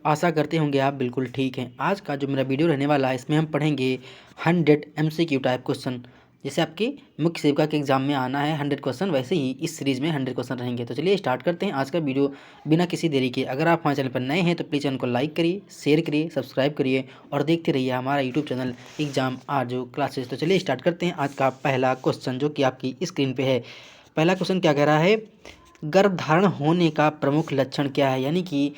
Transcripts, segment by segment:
आशा करते होंगे आप बिल्कुल ठीक हैं। आज का जो मेरा वीडियो रहने वाला है इसमें हम पढ़ेंगे 100 MCQ टाइप क्वेश्चन। जैसे आपके मुख्य सेविका के एग्जाम में आना है 100 क्वेश्चन, वैसे ही इस सीरीज में 100 क्वेश्चन रहेंगे। तो चलिए स्टार्ट करते हैं आज का वीडियो बिना किसी देरी के। अगर आप हमारे चैनल पर नए हैं तो प्लीज़ चैनल को लाइक करिए, शेयर करिए, सब्सक्राइब करिए और देखते रहिए हमारा यूट्यूब चैनल एग्जाम आरजू क्लासेस। तो चलिए स्टार्ट करते हैं आज का पहला क्वेश्चन जो कि आपकी स्क्रीन पे है। पहला क्वेश्चन क्या कह रहा है, गर्भधारण होने का प्रमुख लक्षण क्या है। यानी कि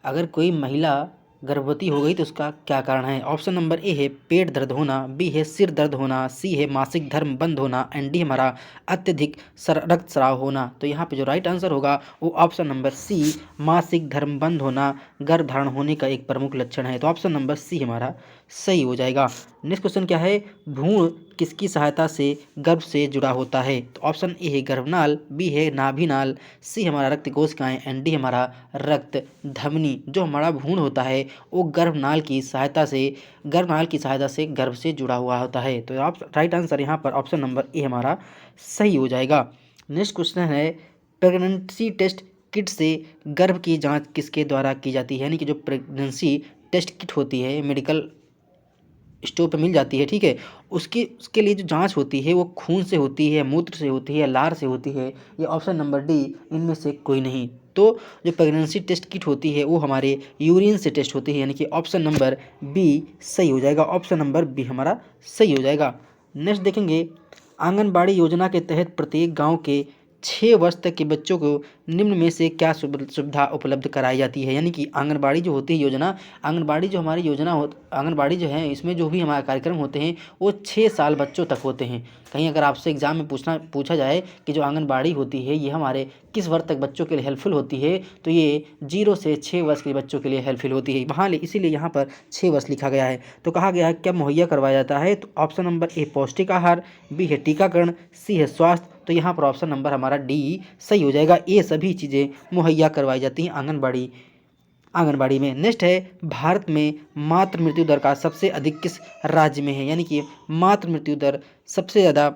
अगर कोई महिला गर्भवती हो गई तो उसका क्या कारण है। ऑप्शन नंबर ए है पेट दर्द होना, बी है सिर दर्द होना, सी है मासिक धर्म बंद होना एंड डी हमारा अत्यधिक रक्तस्राव होना। तो यहाँ पे जो राइट आंसर होगा वो ऑप्शन नंबर सी, मासिक धर्म बंद होना गर्भधारण होने का एक प्रमुख लक्षण है। तो ऑप्शन नंबर सी हमारा सही हो जाएगा। नेक्स्ट क्वेश्चन क्या है, भ्रूण किसकी सहायता से गर्भ से जुड़ा होता है। तो ऑप्शन ए है गर्भनाल, बी है नाभिनाल, सी हमारा रक्त कोशिकाएं एंड डी हमारा रक्त धमनी। जो हमारा भ्रूण होता है वो गर्भनाल की सहायता से गर्भ से जुड़ा हुआ होता है। तो आप राइट आंसर यहाँ पर ऑप्शन नंबर ए हमारा सही हो जाएगा। नेक्स्ट क्वेश्चन है, प्रेगनेंसी टेस्ट किट से गर्भ की जांच किसके द्वारा की जाती है। यानी कि जो प्रेगनेंसी टेस्ट किट होती है मेडिकल स्टोर पर मिल जाती है, ठीक है, उसके लिए जो जांच होती है वो खून से होती है, मूत्र से होती है, लार से होती है, ये ऑप्शन नंबर डी इनमें से कोई नहीं। तो जो प्रेगनेंसी टेस्ट किट होती है वो हमारे यूरिन से टेस्ट होती है। यानी कि ऑप्शन नंबर बी सही हो जाएगा। ऑप्शन नंबर बी हमारा सही हो जाएगा। नेक्स्ट देखेंगे, आंगनबाड़ी योजना के तहत प्रत्येक गाँव के 6 वर्ष तक के बच्चों को निम्न में से क्या सुविधा उपलब्ध कराई जाती है। यानी कि आंगनबाड़ी जो होती है योजना, आंगनबाड़ी जो हमारी योजना हो, आंगनबाड़ी जो है इसमें जो भी हमारे कार्यक्रम होते हैं वो 6 साल बच्चों तक होते हैं। कहीं अगर आपसे एग्जाम में पूछा जाए कि जो आंगनबाड़ी होती है ये हमारे किस वर्ष तक बच्चों के लिए हेल्पफुल होती है, तो ये 0 से 6 वर्ष के बच्चों के लिए हेल्पफुल होती है। वहाँ इसीलिए यहाँ पर 6 वर्ष लिखा गया है। तो कहा गया है क्या मुहैया करवाया जाता है। तो ऑप्शन नंबर ए पौष्टिक आहार, बी है टीकाकरण, सी है स्वास्थ्य। तो यहाँ पर ऑप्शन नंबर हमारा डी सही हो जाएगा। ये सभी चीज़ें मुहैया करवाई जाती हैं आंगनबाड़ी में। नेक्स्ट है, भारत में मातृ मृत्यु दर का सबसे अधिक किस राज्य में है। यानी कि मातृ मृत्यु दर सबसे ज़्यादा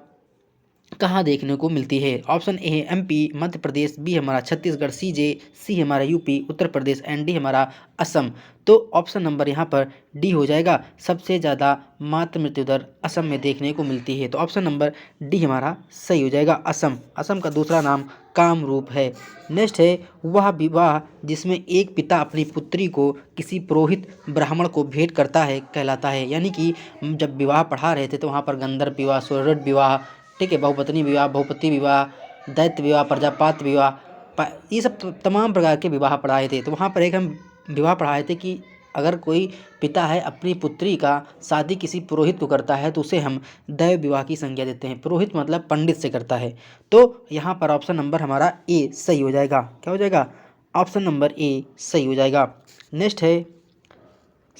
कहाँ देखने को मिलती है। ऑप्शन ए है एमपी, मध्य प्रदेश, बी हमारा छत्तीसगढ़, सी हमारा UP, Uttar Pradesh and D हमारा असम। तो ऑप्शन नंबर यहाँ पर डी हो जाएगा। सबसे ज़्यादा मातृ मृत्यु दर असम में देखने को मिलती है। तो ऑप्शन नंबर डी हमारा सही हो जाएगा। असम का दूसरा नाम कामरूप है। नेक्स्ट है, वह विवाह जिसमें एक पिता अपनी पुत्री को किसी पुरोहित ब्राह्मण को भेंट करता है कहलाता है। यानी कि जब विवाह पढ़ा रहे थे तो वहाँ पर गंधर्व विवाह, स्वरूप विवाह, ठीक है, बहुपत्नी विवाह, बहुपति विवाह, दैत्य विवाह, प्रजापात विवाह, ये सब तमाम प्रकार के विवाह पढ़ाए थे। तो वहाँ पर एक हम विवाह पढ़ाए थे कि अगर कोई पिता है अपनी पुत्री का शादी किसी पुरोहित को करता है तो उसे हम दैव विवाह की संज्ञा देते हैं। पुरोहित मतलब पंडित से करता है। तो यहाँ पर ऑप्शन नंबर हमारा ए सही हो जाएगा। क्या हो जाएगा, ऑप्शन नंबर ए सही हो जाएगा। नेक्स्ट है,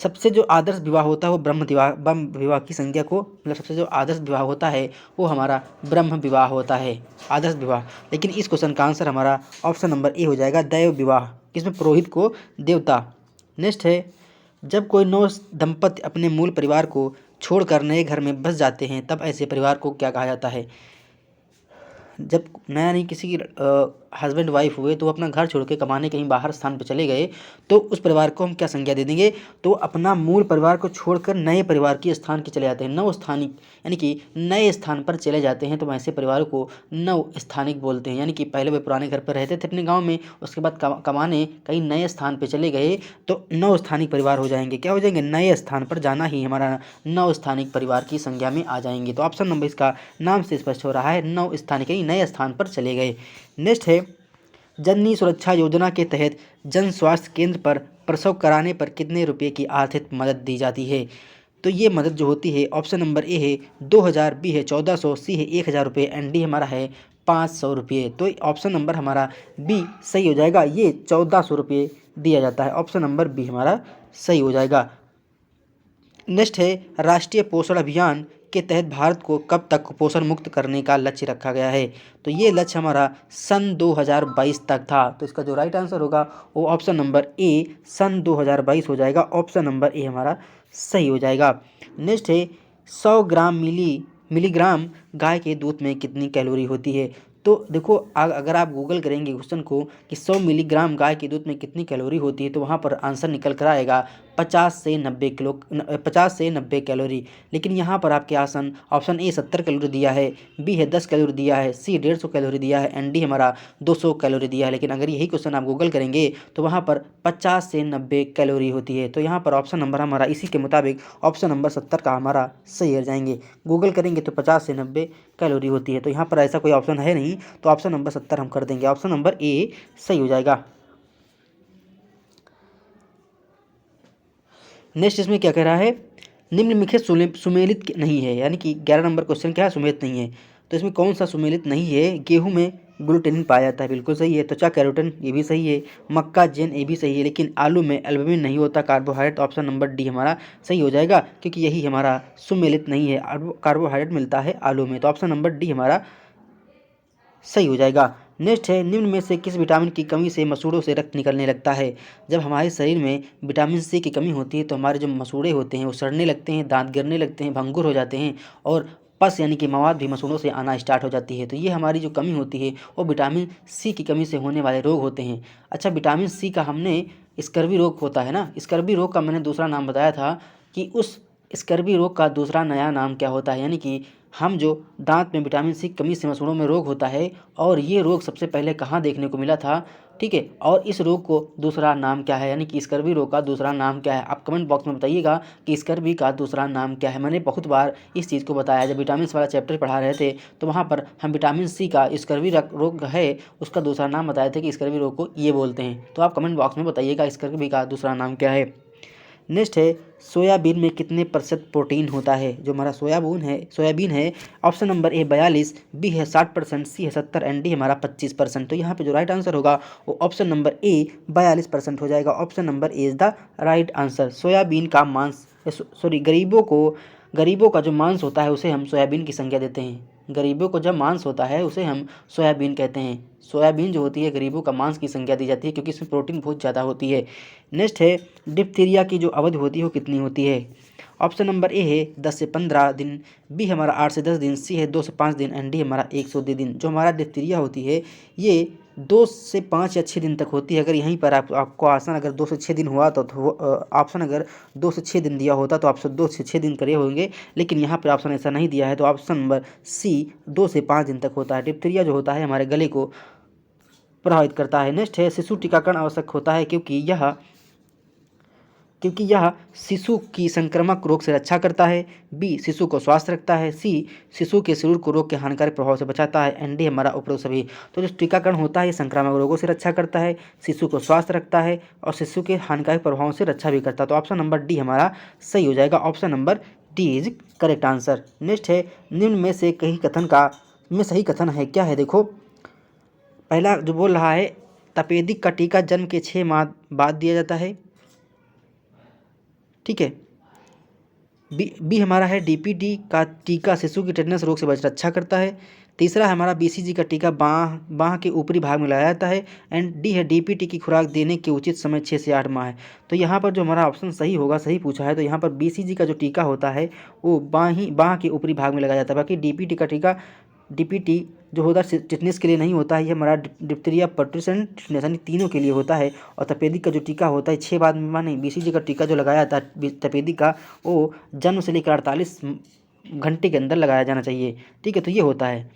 सबसे जो आदर्श विवाह होता है वो ब्रह्म विवाह की संज्ञा को, मतलब सबसे जो आदर्श विवाह होता है वो हमारा ब्रह्म विवाह होता है, आदर्श विवाह। लेकिन इस क्वेश्चन का आंसर हमारा ऑप्शन नंबर ए हो जाएगा, दैव विवाह, किसमें पुरोहित को देवता। नेक्स्ट है, जब कोई नव दंपति अपने मूल परिवार को छोड़कर नए घर में बस जाते हैं तब ऐसे परिवार को क्या कहा जाता है। जब नया नहीं किसी की हस्बैंड वाइफ हुए तो वो अपना घर छोड़ के कमाने कहीं बाहर स्थान पर चले गए तो उस परिवार को हम क्या संज्ञा दे देंगे। तो अपना मूल परिवार को छोड़कर नए परिवार के स्थान के चले जाते हैं, नव स्थानिक, यानी कि नए स्थान पर चले जाते हैं तो ऐसे परिवार को नव स्थानिक बोलते हैं। यानी कि पहले वे पुराने घर पर रहते थे अपने गाँव में, उसके बाद कमाने कहीं नए स्थान पर चले गए तो नव स्थानिक परिवार हो जाएंगे। क्या हो जाएंगे, नए स्थान पर जाना ही हमारा नव स्थानिक परिवार की संज्ञा में आ जाएंगे। तो ऑप्शन नंबर इसका नाम से स्पष्ट हो रहा है, नव स्थानिक नए स्थान पर चले गए। नेक्स्ट है, जननी सुरक्षा योजना के तहत जन स्वास्थ्य केंद्र पर प्रसव कराने पर कितने रुपए की आर्थिक मदद दी जाती है। तो ये मदद जो होती है ऑप्शन नंबर ए है 2000, बी है 1400, सी है 1000 रुपये एंड डी हमारा है 500 रुपये। तो ऑप्शन नंबर हमारा बी सही हो जाएगा। ये 1400 रुपये दिया जाता है। ऑप्शन नंबर बी हमारा सही हो जाएगा। नेक्स्ट है, राष्ट्रीय पोषण अभियान के तहत भारत को कब तक कुपोषण मुक्त करने का लक्ष्य रखा गया है। तो ये लक्ष्य हमारा सन 2022 तक था। तो इसका जो राइट आंसर होगा वो ऑप्शन नंबर ए सन 2022 हो जाएगा। ऑप्शन नंबर ए हमारा सही हो जाएगा। नेक्स्ट है, 100 ग्राम मिलीग्राम गाय के दूध में कितनी कैलोरी होती है। तो देखो अगर आप गूगल करेंगे क्वेश्चन को कि 100 मिलीग्राम गाय के दूध में कितनी कैलोरी होती है, तो वहाँ पर आंसर निकल कर आएगा 50 से 90 कैलोरी। लेकिन यहाँ पर आपके ऑप्शन ए 70 कैलोरी दिया है, बी है 10 कैलोरी दिया है, सी 150 कैलोरी दिया है एंड डी हमारा 200 कैलोरी दिया है। लेकिन अगर यही क्वेश्चन आप गूगल करेंगे तो वहाँ पर 50 से 90 कैलोरी होती है। तो यहाँ पर ऑप्शन नंबर हमारा इसी के मुताबिक ऑप्शन नंबर 70 का हमारा सही हो जाएंगे। गूगल करेंगे तो 50 से 90 कैलोरी होती है, तो यहाँ पर ऐसा कोई ऑप्शन है नहीं, तो ऑप्शन नंबर 70 हम कर देंगे। ऑप्शन नंबर ए सही हो जाएगा। नेक्स्ट इसमें क्या कह रहा है, निम्नलिखित सुमेलित नहीं है, यानी कि 11 नंबर क्वेश्चन क्या है, सुमेलित नहीं है। तो इसमें कौन सा सुमेलित नहीं है, गेहूं में ग्लूटेनिन पाया जाता है, बिल्कुल सही है। त्वचा कैरोटिन, ये भी सही है। मक्का जेन, ये भी सही है। लेकिन आलू में एल्बुमिन नहीं होता कार्बोहाइड्रेट, ऑप्शन नंबर डी हमारा सही हो जाएगा, क्योंकि यही हमारा सुमेलित नहीं है। कार्बोहाइड्रेट मिलता है आलू में, तो ऑप्शन नंबर डी हमारा सही हो जाएगा। नेक्स्ट है, निम्न में से किस विटामिन की कमी से मसूड़ों से रक्त निकलने लगता है। जब हमारे शरीर में विटामिन सी की कमी होती है तो हमारे जो मसूड़े होते हैं वो सड़ने लगते हैं, दांत गिरने लगते हैं, भंगुर हो जाते हैं और पस यानी कि मवाद भी मसूड़ों से आना स्टार्ट हो जाती है। तो ये हमारी जो कमी होती है वो विटामिन सी की कमी से होने वाले रोग होते हैं। अच्छा, विटामिन सी का हमने स्कर्वी रोग होता है ना, स्कर्वी रोग का मैंने दूसरा नाम बताया था कि उस स्कर्वी रोग का दूसरा नया नाम क्या होता है, यानी कि हम जो दांत में विटामिन सी की कमी से मसूड़ों में रोग होता है, और ये रोग सबसे पहले कहाँ देखने को मिला था, ठीक है, और इस रोग को दूसरा नाम क्या है, यानी कि स्कर्वी रोग का दूसरा नाम क्या है। आप कमेंट बॉक्स में बताइएगा कि स्कर्वी का दूसरा नाम क्या है। मैंने बहुत बार इस चीज़ को बताया, जब विटामिन वाला चैप्टर पढ़ा रहे थे तो वहाँ पर हम विटामिन सी का स्कर्वी रोग है उसका दूसरा नाम बताए थे कि स्कर्वी रोग को ये बोलते हैं। तो आप कमेंट बॉक्स में बताइएगा स्कर्वी का दूसरा नाम क्या है। नेक्स्ट है, सोयाबीन में कितने प्रतिशत प्रोटीन होता है। जो हमारा सोयाबीन है ऑप्शन नंबर ए 42, बी है 60%, सी है 70 एंड डी हमारा 25%। तो यहाँ पे जो राइट आंसर होगा वो ऑप्शन नंबर ए 42% हो जाएगा। Option number A is the right answer. Soybean का मांस, सॉरी, गरीबों का जो मांस होता है उसे हम सोयाबीन की संज्ञा देते हैं। गरीबों को जब मांस होता है उसे हम सोयाबीन कहते हैं। सोयाबीन जो होती है गरीबों का मांस की संज्ञा दी जाती है, क्योंकि इसमें प्रोटीन बहुत ज़्यादा होती है। नेक्स्ट है, डिप्थीरिया की जो अवधि होती है वो कितनी होती है। ऑप्शन नंबर ए है 10 से 15 दिन, बी हमारा 8 से 10 दिन, सी है 2 से 5 दिन एंड डी हमारा 102 दिन। जो हमारा डिप्थीरिया होती है ये 2 से 5 या 6 दिन तक होती है। अगर यहीं पर आपको ऑप्शन अगर 2 से 6 दिन हुआ तो ऑप्शन अगर 2 से 6 दिन दिया होता तो ऑप्शन 2 से 6 दिन करे होंगे, लेकिन यहाँ पर ऑप्शन ऐसा नहीं दिया है, तो ऑप्शन नंबर सी 2 से 5 दिन तक होता है। डिप्थीरिया जो होता है हमारे गले को प्रभावित करता है। नेक्स्ट है, शिशु टीकाकरण आवश्यक होता है क्योंकि यह शिशु की संक्रामक रोग से रक्षा करता है, बी शिशु को स्वस्थ रखता है, सी शिशु के शरीर को रोग के हानिकारक प्रभाव से बचाता है एंड डी हमारा उपरोक्त सभी। तो जो टीकाकरण होता है ये संक्रामक रोगों से रक्षा करता है, शिशु को स्वस्थ रखता है और शिशु के हानिकारक प्रभावों से रक्षा भी करता है। तो ऑप्शन नंबर डी हमारा सही हो जाएगा। Option number D is correct answer. Next है, निम्न में से सही कथन है क्या है। देखो, पहला जो बोल रहा है, तपेदिक का टीका जन्म के 6 माह बाद दिया जाता है, ठीक है। बी हमारा है, डीपीटी का टीका शिशु की टेटनस रोग से रक्षा करता है। तीसरा हमारा बीसीजी का टीका बांह के ऊपरी भाग में लगाया जाता है एंड डी है, डीपीटी की खुराक देने के उचित समय 6 से 8 माह है। तो यहाँ पर जो हमारा ऑप्शन सही होगा, सही पूछा है, तो यहाँ पर बीसीजी का जो टीका होता है वो बांह के ऊपरी भाग में लगाया जाता है। बाकी डीपीटी का टीका, डीपीटी जो होता है टिटनेस के लिए नहीं होता है, ये हमारा डिप्थीरिया, परटूसिस एंड टिटनेस यानी तीनों के लिए होता है। और तपेदिक का जो टीका होता है 6 बाद में, नहीं, बीसीजी का टीका जो लगाया जाता है तपेदिक का, वो जन्म से लेकर 48 घंटे के अंदर लगाया जाना चाहिए, ठीक है। तो ये होता है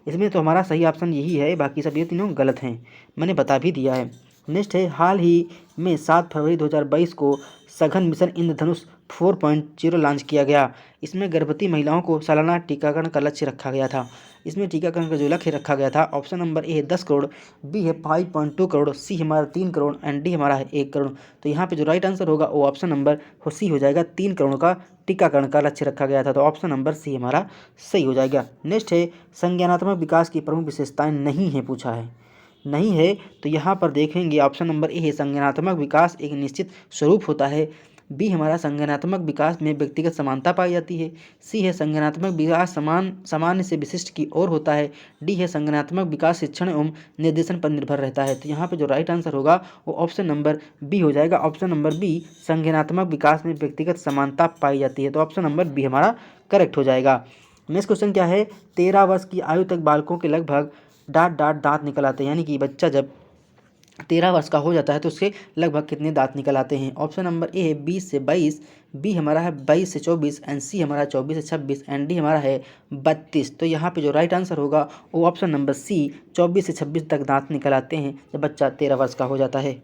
इसमें, तो हमारा सही ऑप्शन यही है, बाकी सब ये तीनों गलत हैं, मैंने बता भी दिया है। नेक्स्ट है, हाल ही में 7 फरवरी 2022 को सघन मिशन इंद्रधनुष 4.0 लॉन्च किया गया। इसमें गर्भवती महिलाओं को सालाना टीकाकरण का लक्ष्य रखा गया था। इसमें टीकाकरण का जो लक्ष्य रखा गया था, ऑप्शन नंबर ए है 10 करोड़, बी है 5.2 करोड़, सी हमारा 3 करोड़ एंड डी हमारा है 1 करोड़। तो यहाँ पे जो राइट आंसर होगा वो ऑप्शन नंबर सी हो जाएगा। 3 करोड़ का टीकाकरण का लक्ष्य रखा गया था, तो ऑप्शन नंबर सी हमारा सही हो जाएगा। नेक्स्ट है, संज्ञानात्मक विकास की प्रमुख विशेषताएं नहीं है, पूछा है, नहीं है। तो यहाँ पर देखेंगे ऑप्शन नंबर ए है, संज्ञानात्मक विकास एक निश्चित स्वरूप होता है, बी हमारा संज्ञानात्मक विकास में व्यक्तिगत समानता पाई जाती है, सी है संज्ञानात्मक विकास सामान्य से विशिष्ट की ओर होता है, डी है संज्ञानात्मक विकास शिक्षण एवं निर्देशन पर निर्भर रहता है। तो यहाँ पे जो राइट आंसर होगा वो ऑप्शन नंबर बी हो जाएगा। ऑप्शन नंबर बी, संज्ञानात्मक विकास में व्यक्तिगत समानता पाई जाती है। तो ऑप्शन नंबर बी हमारा करेक्ट हो जाएगा। नेक्स्ट क्वेश्चन क्या है, 13 वर्ष की आयु तक बालकों के लगभग दांत निकल आते हैं, यानी कि बच्चा जब 13 वर्ष का हो जाता है तो उसके लगभग कितने दांत निकल आते हैं। ऑप्शन नंबर ए है 20 से 22, बी हमारा है 22 से 24 एंड सी हमारा 24 से 26 एंड डी हमारा है 32। तो यहाँ पे जो राइट आंसर होगा वो ऑप्शन नंबर सी 24 से 26 तक दांत निकल आते हैं जब बच्चा 13 वर्ष का हो जाता है।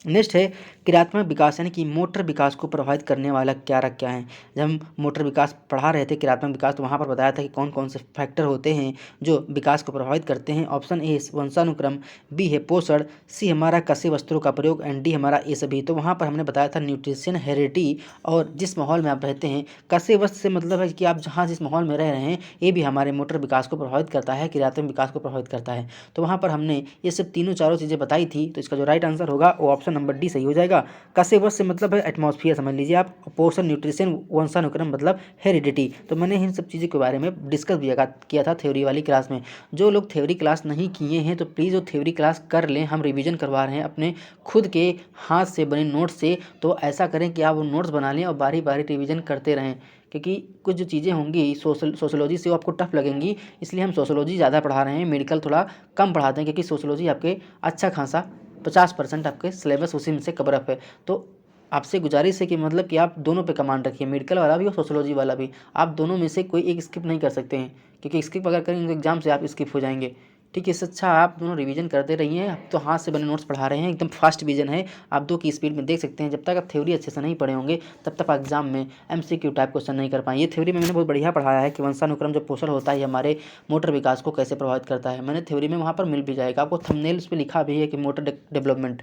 नेक्स्ट है क्रियात्मक विकास, यानी कि मोटर विकास को प्रभावित करने वाला क्या है। जब हम मोटर विकास पढ़ा रहे थे क्रियात्मक विकास, तो वहाँ पर बताया था कि कौन कौन से फैक्टर होते हैं जो विकास को प्रभावित करते हैं। ऑप्शन ए वंशानुक्रम, बी है पोषण, सी हमारा कसे वस्त्रों का प्रयोग एंड डी हमारा ये सभी। तो वहाँ पर हमने बताया था न्यूट्रिशन, हेरिडिटी और जिस माहौल में आप रहते हैं। कसे वस्त्र से मतलब है कि आप जहाँ जिस माहौल में रह रहे हैं ये भी हमारे मोटर विकास को प्रभावित करता है, क्रियात्मक विकास को प्रभावित करता है। तो वहाँ पर हमने ये सब तीनों चारों चीज़ें बताई थी। तो इसका जो राइट आंसर होगा वो ऑप्शन नंबर डी सही हो जाएगा। कसे वस्त्र से मतलब है एटमॉस्फेयर समझ लीजिए आप, पोषण, न्यूट्रिशन, वंशानुक्रम मतलब हेरिडिटी। तो मैंने इन सब चीज़ों के बारे में डिस्कस भी किया था थ्योरी वाली क्लास में। जो लोग थ्योरी क्लास नहीं किए हैं तो प्लीज़ वो थ्योरी क्लास कर लें। हम रिवीजन करवा रहे हैं अपने खुद के हाथ से बने नोट्स से। तो ऐसा करें कि आप वो नोट्स बना लें और बारी बारी रिवीजन करते रहें, क्योंकि कुछ जो चीज़ें होंगी सोशोलॉजी से वो आपको टफ लगेंगी, इसलिए हम सोशोलॉजी ज़्यादा पढ़ा रहे हैं, मेडिकल थोड़ा कम पढ़ाते हैं, क्योंकि सोशोलॉजी आपके अच्छा खासा 50% आपके सिलेबस उसी में से कवर अप है। तो आपसे गुजारिश है कि मतलब कि आप दोनों पे कमांड रखिए, मेडिकल वाला भी और सोशोलॉजी वाला भी। आप दोनों में से कोई एक स्किप नहीं कर सकते हैं, क्योंकि स्किप अगर करेंगे तो एग्जाम से आप स्किप हो जाएंगे। ठीक है, इससे अच्छा आप दोनों रिवीजन करते रहिए। आप तो हाथ से बने नोट्स पढ़ा रहे हैं, एकदम फास्ट विजन है, आप 2 की स्पीड में देख सकते हैं। जब तक आप थ्योरी अच्छे से नहीं पढ़े होंगे तब तक आप एग्जाम में MCQ टाइप क्वेश्चन नहीं कर पाएंगे। ये थ्योरी में मैंने बहुत बढ़िया पढ़ाया है कि वंशानुक्रम जो पोषण होता है हमारे मोटर विकास को कैसे प्रभावित करता है। मैंने थ्योरी में वहाँ पर मिल भी जाएगा आपको, थंबनेल उस पर लिखा भी है कि मोटर डेवलपमेंट।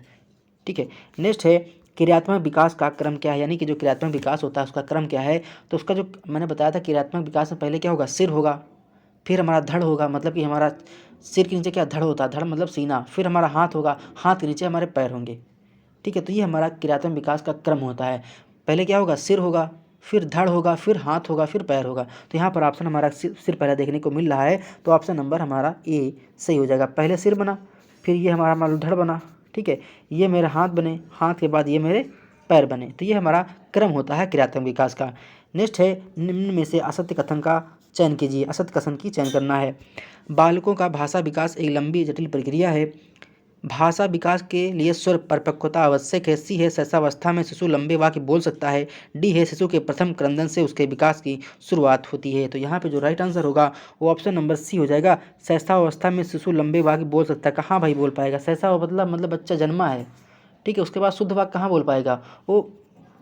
ठीक है, नेक्स्ट है क्रियात्मक विकास का क्रम क्या है, यानी कि जो क्रियात्मक विकास होता है उसका क्रम क्या है। तो उसका जो मैंने बताया था क्रियात्मक विकास में पहले क्या होगा, सिर होगा, फिर हमारा धड़ होगा, मतलब कि हमारा सिर के नीचे क्या धड़ होता है, धड़ मतलब सीना, फिर हमारा हाथ होगा, हाथ के नीचे हमारे पैर होंगे। ठीक है, तो ये हमारा क्रियात्मक विकास का क्रम होता है। पहले क्या होगा, सिर होगा, फिर धड़ होगा, फिर हाथ होगा, फिर पैर होगा। तो यहाँ पर ऑप्शन हमारा सिर पहले देखने को मिल रहा है, तो ऑप्शन नंबर हमारा ए सही हो जाएगा। पहले सिर बना, फिर ये हमारा मान लो धड़ बना, ठीक है, ये मेरे हाथ बने, हाथ के बाद ये मेरे पैर बने। तो ये हमारा क्रम होता है क्रियात्मक विकास का। नेक्स्ट है निम्न में से असत्य कथन का चयन कीजिए। असत्य कथन की चयन करना है। बालकों का भाषा विकास एक लंबी जटिल प्रक्रिया है। भाषा विकास के लिए स्वर परिपक्वता आवश्यक है। सी है शैशवावस्था में शिशु लंबे वाक्य बोल सकता है। डी है शिशु के प्रथम क्रंदन से उसके विकास की शुरुआत होती है। तो यहाँ पे जो राइट आंसर होगा वो ऑप्शन नंबर सी हो जाएगा। शैशवावस्था में शिशु लंबे वाक्य बोल सकता है। कहाँ भाई बोल पाएगा, शैशव मतलब बच्चा जन्मा है, ठीक है, उसके बाद शुद्ध वाक्य कहाँ बोल पाएगा, वो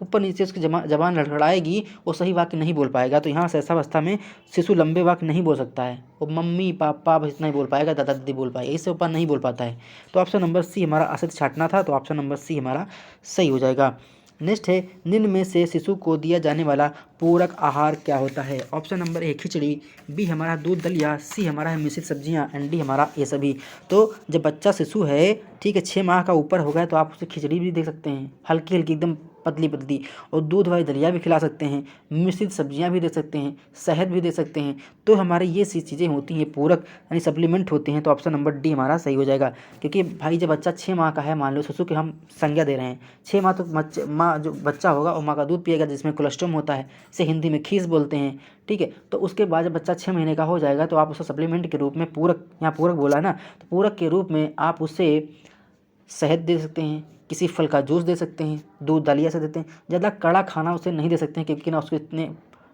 ऊपर नीचे उसकी जबान लड़खड़ाएगी, वो सही वाक्य नहीं बोल पाएगा। तो यहाँ शैशवावस्था में शिशु लंबे वाक्य नहीं बोल सकता है, वो मम्मी पापा बस इतना ही बोल पाएगा, दादा दादी बोल पाएगा, इससे ऊपर नहीं बोल पाता है। तो ऑप्शन नंबर सी हमारा असत्य छांटना था, तो ऑप्शन नंबर सी हमारा सही हो जाएगा। नेक्स्ट है निम्न में से शिशु को दिया जाने वाला पूरक आहार क्या होता है। Option number A khichdi, B हमारा दूध दलिया, सी हमारा है मिश्रित सब्जियां एंड डी हमारा ये सभी। तो जब बच्चा शिशु है, ठीक है, 6 माह का ऊपर हो गया, तो आप उसे खिचड़ी भी दे सकते हैं, हल्की हल्की एकदम पतली पतली, और दूध वाली दलिया भी खिला सकते हैं, मिश्रित सब्जियां भी दे सकते हैं, शहद भी दे सकते हैं। तो हमारे ये सी चीज़ें होती हैं पूरक, यानी सप्लीमेंट होते हैं। तो ऑप्शन नंबर डी हमारा सही हो जाएगा। क्योंकि भाई जब बच्चा 6 माह का है, मान लो शिशु के हम संज्ञा दे रहे हैं, 6 माह तो माँ जो बच्चा होगा वो माँ का दूध पिएगा, जिसमें कोलेस्ट्रॉम होता है, इसे हिंदी में खीस बोलते हैं। ठीक है, तो उसके बाद जब बच्चा 6 महीने का हो जाएगा तो आप उसे सप्लीमेंट के रूप में पूरक, यहाँ पूरक बोला है ना, तो पूरक के रूप में आप उसे शहद दे सकते हैं, किसी फल का जूस दे सकते हैं, दूध दलिया से देते हैं। ज़्यादा कड़ा खाना उसे नहीं दे सकते हैं, क्योंकि ना उसके इतने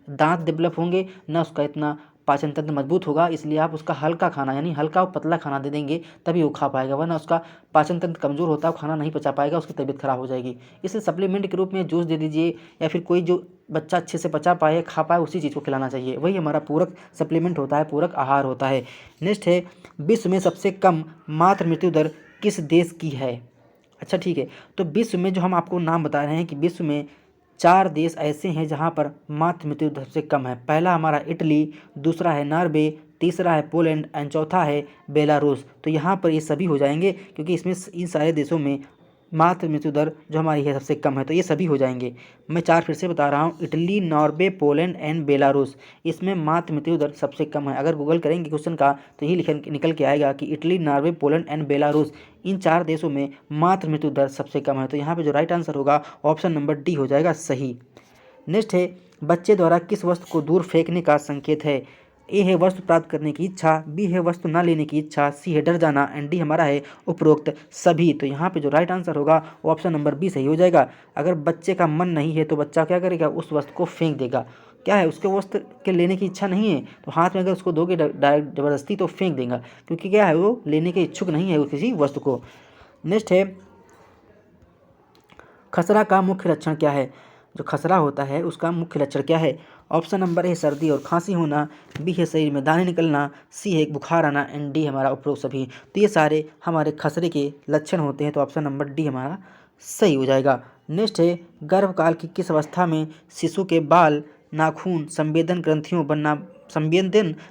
दांत डेवलप होंगे, ना उसका इतना पाचन तंत्र मजबूत होगा। इसलिए आप उसका हल्का खाना, यानी हल्का और पतला खाना दे देंगे, तभी वो खा पाएगा, वरना उसका पाचन तंत्र कमज़ोर होता है, वो खाना नहीं पचा पाएगा, उसकी तबीयत खराब हो जाएगी। इसलिए सप्लीमेंट के रूप में जूस दे दीजिए, या फिर कोई जो बच्चा अच्छे से पचा पाए, खा पाए, उसी चीज़ को खिलाना चाहिए। वही हमारा पूरक सप्लीमेंट होता है, पूरक आहार होता है। नेक्स्ट है विश्व में सबसे कम मातृ मृत्यु दर किस देश की है। अच्छा ठीक है, तो विश्व में जो हम आपको नाम बता रहे हैं कि विश्व में 4 देश ऐसे हैं जहां पर मातृ मृत्यु दर सबसे कम है। पहला हमारा इटली, दूसरा है नॉर्वे, तीसरा है पोलैंड एंड चौथा है बेलारूस। तो यहाँ पर ये सभी हो जाएंगे, क्योंकि इसमें इन सारे देशों में मातृ मृत्यु दर जो हमारी है सबसे कम है, तो ये सभी हो जाएंगे। मैं 4 फिर से बता रहा हूँ, Italy, Norway, Poland and Belarus, इसमें मातृ मृत्यु दर सबसे कम है। अगर गूगल करेंगे क्वेश्चन का तो यही निकल के आएगा कि Italy, Norway, Poland and Belarus, इन 4 देशों में मातृ मृत्यु दर सबसे कम है। तो यहाँ पे जो राइट आंसर होगा ऑप्शन नंबर डी हो जाएगा सही। नेक्स्ट है बच्चे द्वारा किस वस्तु को दूर फेंकने का संकेत है। ए है वस्तु प्राप्त करने की इच्छा, बी है वस्तु ना लेने की इच्छा, सी है डर जाना एंड डी हमारा है उपरोक्त सभी। तो यहाँ पे जो राइट आंसर होगा वो ऑप्शन नंबर बी सही हो जाएगा। अगर बच्चे का मन नहीं है तो बच्चा क्या करेगा, उस वस्तु को फेंक देगा। क्या है, उसके वस्तु के लेने की इच्छा नहीं है तो हाथ में अगर उसको दोगे डायरेक्ट जबरदस्ती तो फेंक देगा, क्योंकि क्या है, वो लेने के इच्छुक नहीं है किसी वस्तु को। नेक्स्ट है, खसरा का मुख्य लक्षण क्या है। जो खसरा होता है उसका मुख्य लक्षण क्या है। ऑप्शन नंबर ए सर्दी और खांसी होना, बी है शरीर में दाने निकलना, सी है बुखार आना एंड डी हमारा उपरोक्त सभी। तो ये सारे हमारे खसरे के लक्षण होते हैं, तो ऑप्शन नंबर डी हमारा सही हो जाएगा। नेक्स्ट है, गर्भकाल की किस अवस्था में शिशु के बाल, नाखून, संवेदन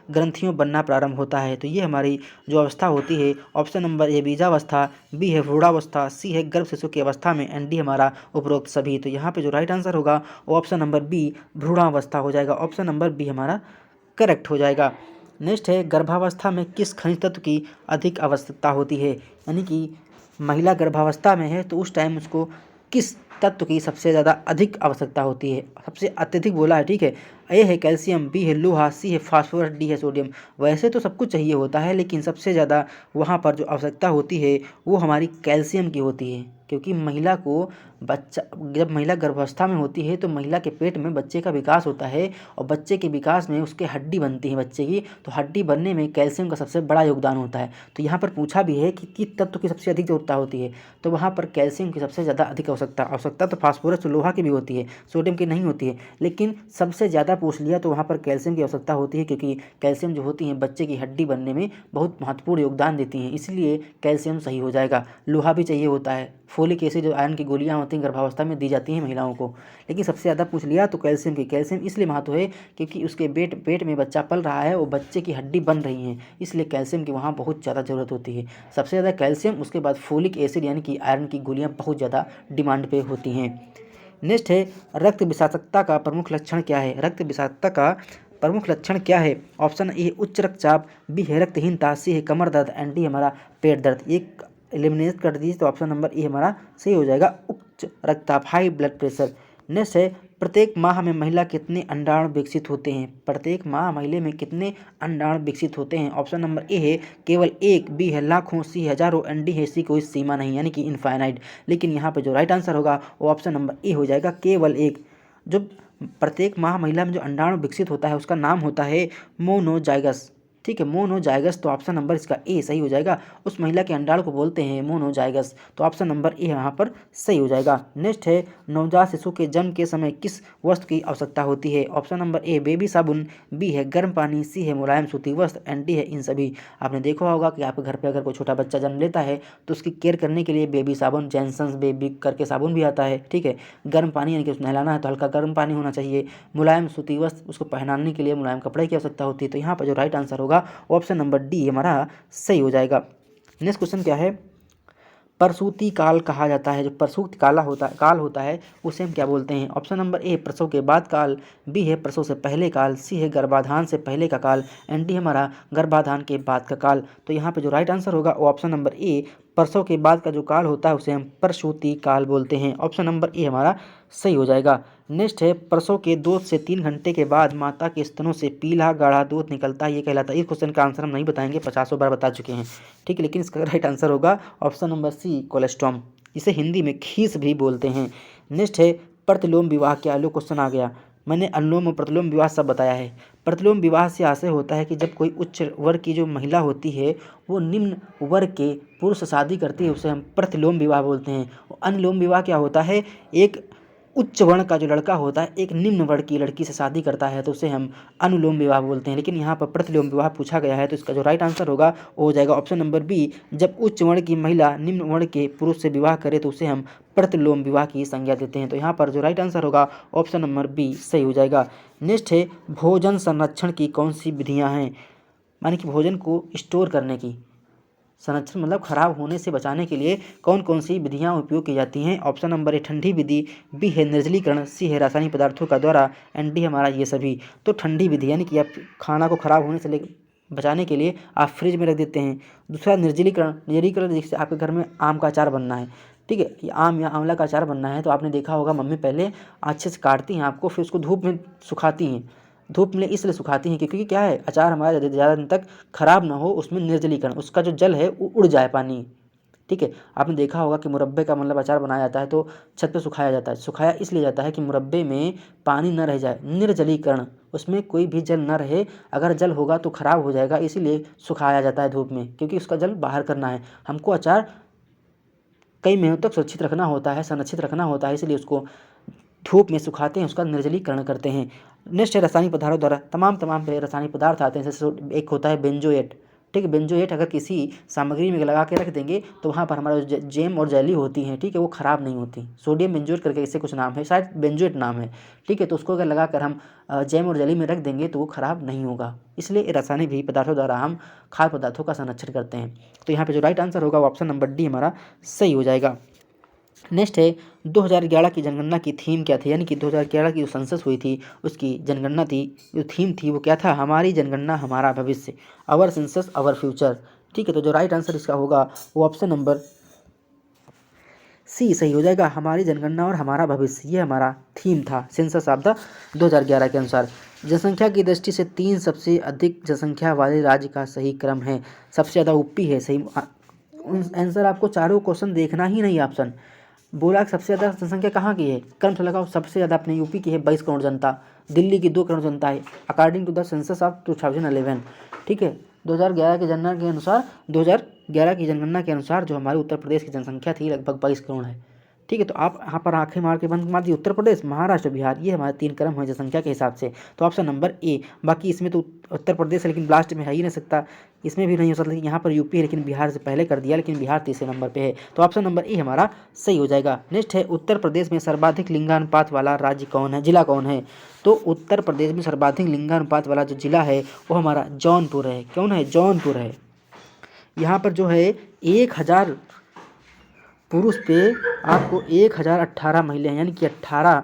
ग्रंथियों बनना प्रारंभ होता है। तो ये हमारी जो अवस्था होती है, ऑप्शन नंबर ए बीजावस्था, बी है भ्रूणावस्था, सी है गर्भ शिशु की अवस्था में एंड डी हमारा उपरोक्त सभी। तो यहाँ पे जो राइट आंसर होगा वो ऑप्शन नंबर बी भ्रूणावस्था हो जाएगा। ऑप्शन नंबर बी हमारा करेक्ट हो जाएगा। नेक्स्ट है, गर्भावस्था में किस खनिज तत्व की अधिक आवश्यकता होती है। यानी कि महिला गर्भावस्था में है तो उस टाइम उसको किस तत्व की सबसे ज़्यादा अधिक आवश्यकता होती है, सबसे अत्यधिक बोला है, ठीक है। ए है कैल्शियम, बी है लोहा, सी है फास्फोरस, डी है सोडियम। वैसे तो सब कुछ चाहिए होता है, लेकिन सबसे ज़्यादा वहाँ पर जो आवश्यकता होती है वो हमारी कैल्शियम की होती है, क्योंकि महिला को जब महिला गर्भावस्था में होती है तो महिला के पेट में बच्चे का विकास होता है और बच्चे के विकास में उसके हड्डी बनती है बच्चे की, तो हड्डी बनने में कैल्शियम का सबसे बड़ा योगदान होता है। तो यहाँ पर पूछा भी है कि किस तत्व की सबसे अधिक जरूरत होती है, तो वहाँ पर कैल्शियम की सबसे ज़्यादा अधिक आवश्यकता तो फास्फोरस लोहा की भी होती है, सोडियम की नहीं होती है, लेकिन सबसे ज़्यादा पूछ लिया तो वहाँ पर कैल्शियम की आवश्यकता होती है, क्योंकि कैल्शियम जो होती है बच्चे की हड्डी बनने में बहुत महत्वपूर्ण योगदान देती हैं, इसलिए कैल्शियम सही हो जाएगा। लोहा भी चाहिए होता है, फोलिक एसिड जो आयरन की गोलियां होती हैं गर्भावस्था में दी जाती हैं महिलाओं को, लेकिन सबसे ज़्यादा पूछ लिया तो कैल्शियम इसलिए महत्व है क्योंकि उसके पेट में बच्चा पल रहा है और बच्चे की हड्डी बन रही है, इसलिए कैल्शियम की वहाँ बहुत ज़्यादा ज़रूरत होती है। सबसे ज़्यादा कैल्शियम, उसके बाद फोलिक एसिड यानी कि आयरन की गोलियाँ बहुत ज़्यादा डिमांड पे होती हैं। नेक्स्ट है, रक्त विषाक्तता का प्रमुख लक्षण क्या है। रक्त विषाक्तता का प्रमुख लक्षण क्या है। ऑप्शन ए उच्च रक्तचाप, बी है रक्तहीनता, सी है कमर दर्द एंड डी हमारा पेट दर्द। एक एलिमिनेट कर दीजिए तो ऑप्शन नंबर ए हमारा सही हो जाएगा, उच्च रक्तचाप, हाई ब्लड प्रेशर। नेक्स्ट है, प्रत्येक माह में महिला कितने अंडाणु विकसित होते हैं। प्रत्येक माह महिला में कितने अंडाणु विकसित होते हैं। ऑप्शन नंबर ए है केवल एक, बी है लाखों, सी हजारों एंड डी है सी कोई सीमा नहीं यानी कि इनफाइनाइट। लेकिन यहाँ पे जो राइट आंसर होगा वो ऑप्शन नंबर ए हो जाएगा, केवल एक। जो प्रत्येक माह महिला में जो अंडाणु विकसित होता है उसका नाम होता है मोनोजाइगस, ठीक है, मोनोजाइगस। तो ऑप्शन नंबर इसका ए सही हो जाएगा। उस महिला के अंडाणु को बोलते हैं मोनोजाइगस, तो ऑप्शन नंबर ए यहाँ पर सही हो जाएगा। नेक्स्ट है, नवजात शिशु के जन्म के समय किस वस्त्र की आवश्यकता होती है। ऑप्शन नंबर ए बेबी साबुन, बी है गर्म पानी, सी है मुलायम सूती वस्त्र एंड डी है इन सभी। आपने देखा होगा कि आपके घर पे अगर कोई छोटा बच्चा जन्म लेता है तो उसकी केयर करने के लिए बेबी साबुन, जैनसन्स बेबी करके साबुन भी आता है, ठीक है। गर्म पानी यानी कि उसको नहलाना है तो हल्का गर्म पानी होना चाहिए। मुलायम सूती वस्त्र, उसको पहनाने के लिए मुलायम कपड़े की आवश्यकता होती है। तो यहाँ पर जो राइट आंसर होगा ऑप्शन नंबर डी हमारा सही हो जाएगा। नेक्स्ट क्वेश्चन क्या है, प्रसूति काल कहा जाता है। जो प्रसूति काल होता है उसे हम क्या बोलते हैं। ऑप्शन नंबर ए प्रसव के बाद काल, बी है प्रसव से पहले काल, सी है गर्भाधान से पहले का काल एंड डी हमारा गर्भाधान के बाद का काल। तो यहाँ पे जो राइट आंसर होगा वो ऑप्शन नंबर ए प्रसव के बाद का जो काल होता है उसे हम प्रसूति काल बोलते हैं। ऑप्शन नंबर ए हमारा सही हो जाएगा। नेक्स्ट है, प्रसव के 2 से 3 घंटे के बाद माता के स्तनों से पीला गाढ़ा दूध निकलता है, ये कहलाता है। इस क्वेश्चन का आंसर हम नहीं बताएंगे, 50 बार बता चुके हैं, ठीक है। लेकिन इसका राइट आंसर होगा ऑप्शन नंबर सी कोलेस्ट्रॉम, इसे हिंदी में खीस भी बोलते हैं। नेक्स्ट है, प्रतिलोम विवाह क्या। लो क्वेश्चन आ गया, मैंने अनुलोम और प्रतिलोम विवाह सब बताया है। प्रतिलोम विवाह से आशय होता है कि जब कोई उच्च वर्ग की जो महिला होती है वो निम्न वर्ग के पुरुष से शादी करती है, उसे हम प्रतिलोम विवाह बोलते हैं। अनुलोम विवाह क्या होता है, एक उच्च वर्ण का जो लड़का होता है एक निम्न वर्ण की लड़की से शादी करता है तो उसे हम अनुलोम विवाह बोलते हैं। लेकिन यहाँ पर प्रतिलोम विवाह पूछा गया है तो इसका जो राइट आंसर होगा वो हो जाएगा ऑप्शन नंबर बी, जब उच्च वर्ण की महिला निम्न वर्ण के पुरुष से विवाह करे तो उसे हम प्रतिलोम विवाह की संज्ञा देते हैं। तो यहाँ पर जो राइट आंसर होगा ऑप्शन नंबर बी सही हो जाएगा। नेक्स्ट है, भोजन संरक्षण की कौन सी विधियाँ हैं। माने कि भोजन को स्टोर करने की, संरक्षण मतलब खराब होने से बचाने के लिए कौन कौन सी विधियां उपयोग की जाती हैं। ऑप्शन नंबर ए ठंडी विधि, बी है निर्जलीकरण, सी है रासायनिक पदार्थों का द्वारा एंड डी हमारा ये सभी। तो ठंडी विधि यानी कि आप खाना को खराब होने से बचाने के लिए आप फ्रिज में रख देते हैं। दूसरा निर्जलीकरण जैसे आपके घर में आम का अचार बनना है, ठीक है, कि आम या आंवला का अचार बनना है तो आपने देखा होगा मम्मी पहले अच्छे से काटती हैं आपको, फिर उसको धूप में सुखाती हैं, धूप में इसलिए सुखाती हैं क्योंकि क्या है, अचार हमारा ज़्यादा दिन तक खराब ना हो, उसमें निर्जलीकरण, उसका जो जल है वो उड़ जाए पानी। ठीक है, आपने देखा होगा कि मुरब्बे का मतलब अचार बनाया जाता है तो छत पे सुखाया जाता है। सुखाया इसलिए जाता है कि मुरब्बे में पानी न रह जाए, निर्जलीकरण, उसमें कोई भी जल न रहे। अगर जल होगा तो खराब हो जाएगा, इसीलिए सुखाया जाता है धूप में, क्योंकि उसका जल बाहर करना है। हमको अचार कई महीनों तक सुरक्षित रखना होता है, संरक्षित रखना होता है, इसलिए उसको धूप में सुखाते हैं, उसका निर्जलीकरण करते हैं। नेक्स्ट है रासायनिक पदार्थों द्वारा तमाम रासायनिक पदार्थ आते हैं, जैसे एक होता है बेंजोएट। ठीक है, बेंजोएट अगर किसी सामग्री में लगा के रख देंगे तो वहाँ पर हमारा जो जेम और जेली होती हैं, ठीक है, वो ख़राब नहीं होती। सोडियम बेंजोएट करके इससे कुछ नाम है, शायद बेंजोएट नाम है। ठीक है, तो उसको अगर लगा कर हम जेम और जेली में रख देंगे तो वो ख़राब नहीं होगा। इसलिए रासायनिक भी पदार्थों द्वारा हम खाद्य पदार्थों का संरक्षण करते हैं। तो यहाँ पर जो राइट आंसर होगा वो ऑप्शन नंबर डी हमारा सही हो जाएगा। नेक्स्ट है 2011 की जनगणना की थीम क्या थी, यानी कि 2011 की जो सेंसस हुई थी उसकी जनगणना थी, जो थीम थी वो क्या था, हमारी जनगणना हमारा भविष्य, आवर सेंसस आवर फ्यूचर। ठीक है, तो जो राइट आंसर इसका होगा वो ऑप्शन नंबर सी सही हो जाएगा, हमारी जनगणना और हमारा भविष्य, ये हमारा थीम था सेंसस ऑफ द 2011 के अनुसार। जनसंख्या की दृष्टि से 3 सबसे अधिक जनसंख्या वाले राज्य का सही क्रम है, सबसे ज़्यादा यूपी है। सही आंसर, आपको चारों क्वेश्चन देखना ही नहीं ऑप्शन। बोला कि सबसे ज़्यादा जनसंख्या कहाँ की है, क्रम से लगाओ, सबसे ज़्यादा अपने यूपी की है 22 करोड़ जनता, दिल्ली की 2 करोड़ जनता है according to the census of 2011। ठीक है, 2011 की जनगणना के अनुसार 2011 की जनगणना के अनुसार जो हमारे उत्तर प्रदेश की जनसंख्या थी लगभग 22 करोड़ है। ठीक है, तो आप यहाँ पर आंखें मार के बंद मार दी, उत्तर प्रदेश, महाराष्ट्र, बिहार, ये हमारे 3 क्रम है जनसंख्या के हिसाब से। तो ऑप्शन नंबर ए, बाकी इसमें तो उत्तर प्रदेश है लेकिन लास्ट में है ही नहीं सकता, इसमें भी नहीं हो सकता, लेकिन यहाँ पर यूपी है लेकिन बिहार से पहले कर दिया, लेकिन बिहार तीसरे नंबर पे है, तो ऑप्शन नंबर ए हमारा सही हो जाएगा। नेक्स्ट है उत्तर प्रदेश में सर्वाधिक लिंगानुपात वाला राज्य कौन है, जिला कौन है, तो उत्तर प्रदेश में सर्वाधिक लिंगानुपात वाला जो जिला है वो हमारा जौनपुर है। कौन है, जौनपुर है। यहाँ पर जो है 1000 पुरुष पे आपको 1018 महिला हैं, यानी कि 18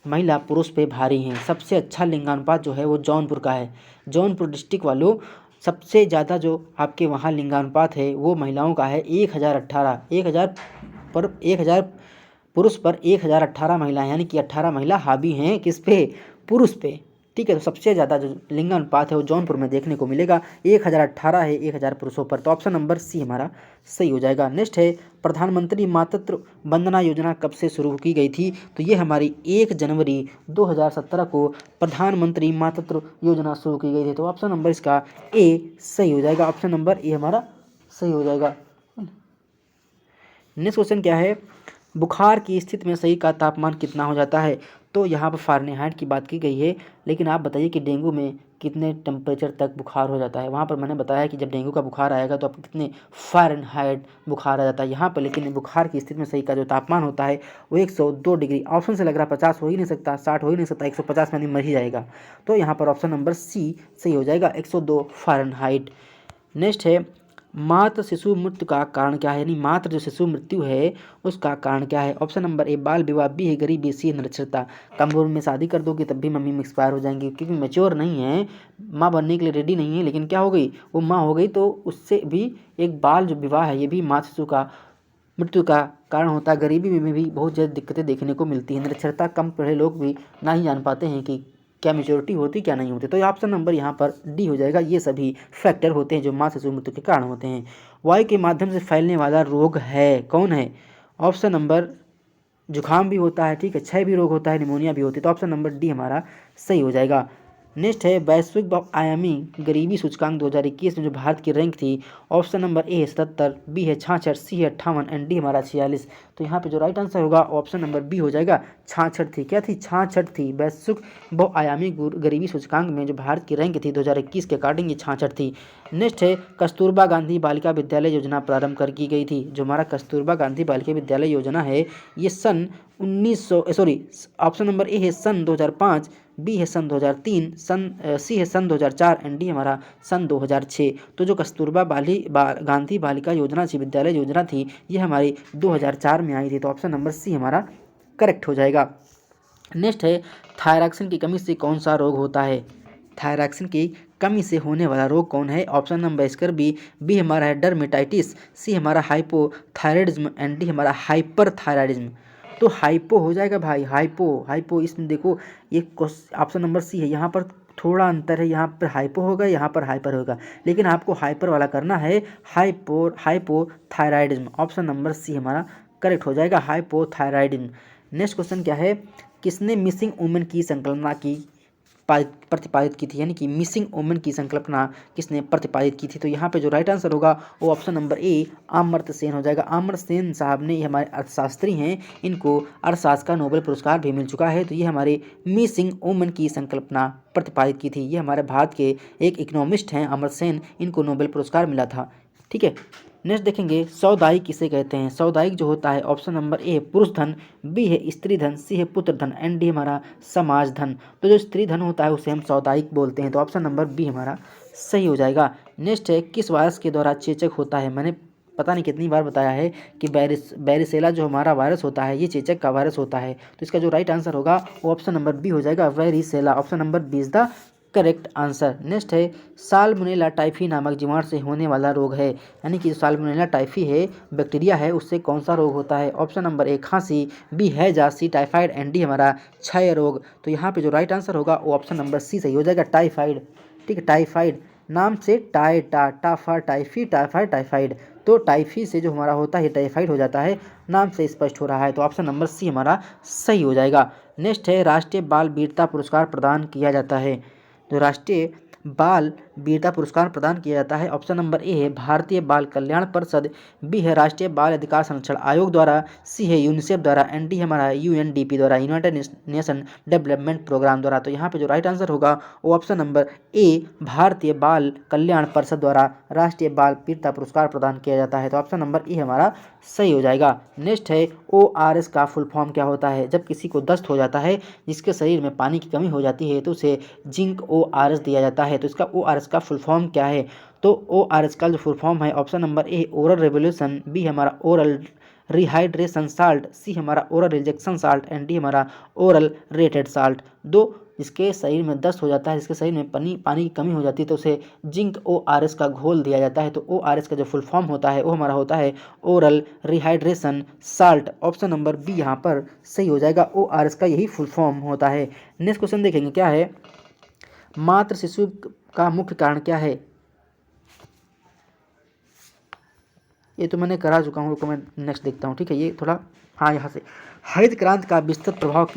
महिला पुरुष पे भारी हैं। सबसे अच्छा लिंगानुपात जो है वो जौनपुर का है। जौनपुर डिस्ट्रिक्ट वालों, सबसे ज़्यादा जो आपके वहाँ लिंगानुपात है वो महिलाओं का है 1018, 1000 पुरुष पर 1018 महिलाएं, यानी कि 18 महिला हावी हैं किस पे, पुरुष पे। ठीक है, तो सबसे ज़्यादा जो लिंगानुपात है वो जौनपुर में देखने को मिलेगा, 1018 है 1000 पुरुषों पर, तो ऑप्शन नंबर सी हमारा सही हो जाएगा। नेक्स्ट है प्रधानमंत्री मातृत्व वंदना योजना कब से शुरू की गई थी, तो ये हमारी 1 जनवरी 2017 को प्रधानमंत्री मातृत्व योजना शुरू की गई थी, तो ऑप्शन नंबर इसका ए सही हो जाएगा, ऑप्शन नंबर ए हमारा सही हो जाएगा। नेक्स्ट क्वेश्चन क्या है, बुखार की स्थिति में सही का तापमान कितना हो जाता है, तो यहाँ पर फ़ारेनहाइट की बात की गई है, लेकिन आप बताइए कि डेंगू में कितने टेम्परेचर तक बुखार हो जाता है। वहाँ पर मैंने बताया कि जब डेंगू का बुखार आएगा तो आपको कितने फ़ारेनहाइट बुखार आ जाता है। यहाँ पर लेकिन बुखार की स्थिति में सही का जो तापमान होता है वो 102 डिग्री, ऑप्शन से लग रहा है 50 हो ही नहीं सकता, 60 हो ही नहीं सकता, 150 में नहीं मर ही जाएगा, तो यहाँ पर ऑप्शन नंबर सी सही हो जाएगा, 102 फ़ारेनहाइट। नेक्स्ट है मातृ शिशु मृत्यु का कारण क्या है, यानी मातृ जो शिशु मृत्यु है उसका कारण क्या है, ऑप्शन नंबर ए बाल विवाह, बी है गरीबी, सी है निरक्षरता। कम उम्र में शादी कर दोगे तब भी मम्मी में एक्सपायर हो जाएंगी, क्योंकि मैच्योर नहीं है, माँ बनने के लिए रेडी नहीं है, लेकिन क्या हो गई, वो माँ हो गई, तो उससे भी एक बाल जो विवाह है ये भी मातृ शिशु का मृत्यु का कारण होता है। गरीबी में भी बहुत ज़्यादा दिक्कतें देखने को मिलती हैं। निरक्षरता, कम पढ़े लोग भी ना ही जान पाते हैं कि क्या मेच्योरिटी होती क्या नहीं होती, तो ऑप्शन नंबर यहाँ पर डी हो जाएगा। ये सभी फैक्टर होते हैं जो माँ शिशु मृत्यु के कारण होते हैं। वायु के माध्यम से फैलने वाला रोग है, कौन है, ऑप्शन नंबर, जुकाम भी होता है, ठीक है, क्षय भी रोग होता है, निमोनिया भी होती है, तो ऑप्शन नंबर डी हमारा सही हो जाएगा। नेक्स्ट है वैश्विक बहुआयामी गरीबी सूचकांक 2021 में जो भारत की रैंक थी, ऑप्शन नंबर ए है 77, बी है 66, सी है 58 एंड डी हमारा 46, तो यहाँ पे जो राइट आंसर होगा ऑप्शन नंबर बी हो जाएगा, 66 थी। क्या थी, 66 थी। वैश्विक बहुआयामी गरीबी सूचकांक में जो भारत की रैंक थी 2021 के अकॉर्डिंग ये 66 थी। नेक्स्ट है कस्तूरबा गांधी बालिका विद्यालय योजना प्रारंभ कर की गई थी, जो हमारा कस्तूरबा गांधी बालिका विद्यालय योजना है ये सन 1900 सॉरी ऑप्शन नंबर ए है सन 2005, बी है सन 2003, सी है सन 2004 एंड डी हमारा सन 2006। तो जो कस्तूरबा गांधी बालिका योजना थी, विद्यालय योजना थी, ये हमारी 2004 में आई थी, तो ऑप्शन नंबर सी हमारा करेक्ट हो जाएगा। नेक्स्ट है थायरॉक्सिन की कमी से कौन सा रोग होता है, थायरॉक्सिन की कमी से होने वाला रोग कौन है, ऑप्शन नंबर इसकर बी हमारा है डर्मेटाइटिस, सी हमारा हाइपोथायराइडिज्म एंड डी हमारा हाइपरथायराइडिज्म। तो हाइपो हो जाएगा भाई, हाइपो इसमें देखो ये ऑप्शन नंबर सी है, यहाँ पर थोड़ा अंतर है, यहाँ पर हाइपो होगा, यहाँ पर हाइपर होगा, लेकिन आपको हाइपर वाला करना है। हाइपोथायराइडिज्म, ऑप्शन नंबर सी हमारा करेक्ट हो जाएगा, हाइपोथायराइडिज्म। नेक्स्ट क्वेश्चन क्या है, किसने मिसिंग वुमेन की संकल्पना की प्रतिपादित की थी, यानी कि मिसिंग वुमेन की संकल्पना किसने प्रतिपादित की थी। तो यहाँ पे जो राइट आंसर होगा वो ऑप्शन नंबर ए अमर्त्य सेन हो जाएगा। अमर्त्य सेन साहब ने, ये हमारे अर्थशास्त्री हैं, इनको अर्थशास्त्र का नोबेल पुरस्कार भी मिल चुका है। तो ये हमारे मिसिंग वुमेन की संकल्पना प्रतिपादित की थी। ये हमारे भारत के एक इकोनॉमिस्ट हैं अमर्त्य सेन, इनको नोबेल पुरस्कार मिला था। ठीक है, नेक्स्ट देखेंगे सौदाई किसे कहते हैं। सौदाई जो होता है ऑप्शन नंबर ए पुरुष धन, बी है स्त्री धन, सी है पुत्र धन एंड डी हमारा समाज धन। तो जो स्त्री धन होता है उसे हम सौदाई बोलते हैं। तो ऑप्शन नंबर बी हमारा सही हो जाएगा। नेक्स्ट है किस वायरस के द्वारा चेचक होता है। मैंने पता नहीं कितनी बार बताया है कि बैरिसेला जो हमारा वायरस होता है ये चेचक का वायरस होता है। तो इसका जो राइट आंसर होगा वो ऑप्शन नंबर बी हो जाएगा, varicella. Option number B is the correct answer. Next है साल्मोनेला टाइफी नामक जीवाणु से होने वाला रोग है, यानी कि साल्मोनेला टाइफी है, बैक्टीरिया है, उससे कौन सा रोग होता है। ऑप्शन नंबर ए खांसी, बी हैजा, सी टाइफाइड एंड डी हमारा क्षय रोग। तो यहाँ पे जो राइट आंसर होगा वो ऑप्शन नंबर सी सही हो जाएगा, टाइफाइड। ठीक है, टाइफाइड नाम से टाफा टाइफी टाइफाइड टाइफाइड, तो टाइफी से जो हमारा होता है टाइफाइड हो जाता है, नाम से स्पष्ट हो रहा है। तो ऑप्शन नंबर सी हमारा सही हो जाएगा। नेक्स्ट है राष्ट्रीय बाल वीरता पुरस्कार प्रदान किया जाता है। तो राष्ट्रीय बाल वीरता पुरस्कार प्रदान किया जाता है। ऑप्शन नंबर ए है भारतीय बाल कल्याण परिषद, बी है राष्ट्रीय बाल अधिकार संरक्षण आयोग द्वारा, सी है यूनिसेफ द्वारा एंड डी हमारा यूएनडीपी द्वारा, यूनाइटेड नेशन डेवलपमेंट प्रोग्राम द्वारा। तो यहाँ पे जो राइट आंसर होगा वो ऑप्शन नंबर ए भारतीय बाल कल्याण परिषद द्वारा राष्ट्रीय बाल वीरता पुरस्कार प्रदान किया जाता है। तो ऑप्शन नंबर ए हमारा सही हो जाएगा। नेक्स्ट है ORS का फुल फॉर्म क्या होता है। जब किसी को दस्त हो जाता है, जिसके शरीर में पानी की कमी हो जाती है, तो उसे जिंक ORS दिया जाता है। तो इसका ORS का फुल फॉर्म क्या है। तो ORS का जो फुल फॉर्म है option number A oral revolution, B हमारा ओरल रिहाइड्रेशन साल्ट, सी हमारा oral rejection salt and D हमारा ओरल रेटेड साल्ट। दो जिसके शरीर में दस्त हो जाता है, जिसके शरीर में पानी की कमी हो जाती है, तो उसे जिंक ORS का घोल दिया जाता है। तो ORS का जो फुल फॉर्म होता है वो हमारा होता है oral rehydration salt. Option number B यहाँ पर सही हो जाएगा, ORS का यही फुल फॉर्म होता है। नेक्स्ट क्वेश्चन देखेंगे क्या है, मातृ शिशु का मुख्य कारण क्या है। ये तो मैंने करा चुका हूँ, मैं नेक्स्ट देखता हूँ। ठीक है, ये थोड़ा हाँ यहाँ से, हरित क्रांति का विस्तृत प्रभाव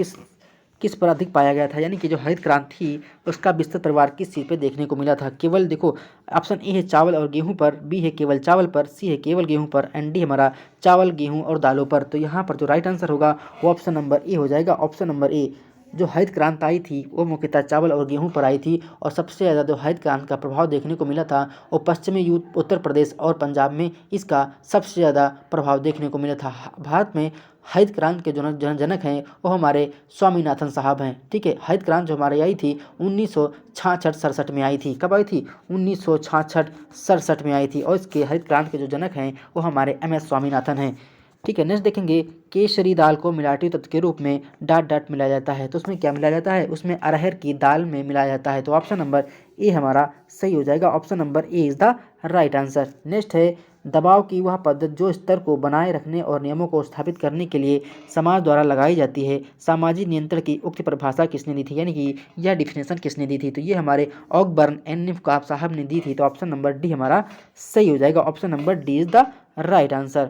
किस पर अधिक पाया गया था। यानी कि जो हरित क्रांति थी उसका विस्तृत प्रभाव किस चीज़ पे देखने को मिला था। केवल देखो ऑप्शन ए है चावल और गेहूं पर, बी है केवल चावल पर, सी है केवल गेहूं पर एंड डी हमारा चावल गेहूं और दालों पर। तो यहाँ पर जो राइट आंसर होगा वो ऑप्शन नंबर ए हो जाएगा। ऑप्शन नंबर ए, जो हरित क्रांति आई थी वो मुख्यतः चावल और गेहूं पर आई थी, और सबसे ज़्यादा जो हरित क्रांति का प्रभाव देखने को मिला था वो पश्चिमी उत्तर प्रदेश और पंजाब में इसका सबसे ज़्यादा प्रभाव देखने को मिला था। भारत में हरित क्रांति के जनक हैं वो हमारे स्वामीनाथन साहब हैं। ठीक है, हरित क्रांति जो हमारी आई थी 1966-67 में आई थी। कब आई थी? 1966-67 में आई थी, और इसके हरित क्रांति के जो जनक हैं वो हमारे MS स्वामीनाथन हैं। ठीक है, नेक्स्ट देखेंगे केसरी दाल को मिलावटी तत्व के रूप में डाट मिलाया जाता है। तो उसमें क्या मिलाया जाता है, उसमें अरहर की दाल में मिलाया जाता है। तो ऑप्शन नंबर ए हमारा सही हो जाएगा। Option number A is the right answer. Next है दबाव की वह पद्धति जो स्तर को बनाए रखने और नियमों को स्थापित करने के लिए समाज द्वारा लगाई जाती है। सामाजिक नियंत्रण की उक्त परिभाषा किसने दी थी, यानी कि यह डिफिनेशन किसने दी थी। तो ये हमारे ऑकबर्न एन्निफकाफ साहब ने दी थी। तो ऑप्शन नंबर डी हमारा सही हो जाएगा। Option number D is the right answer.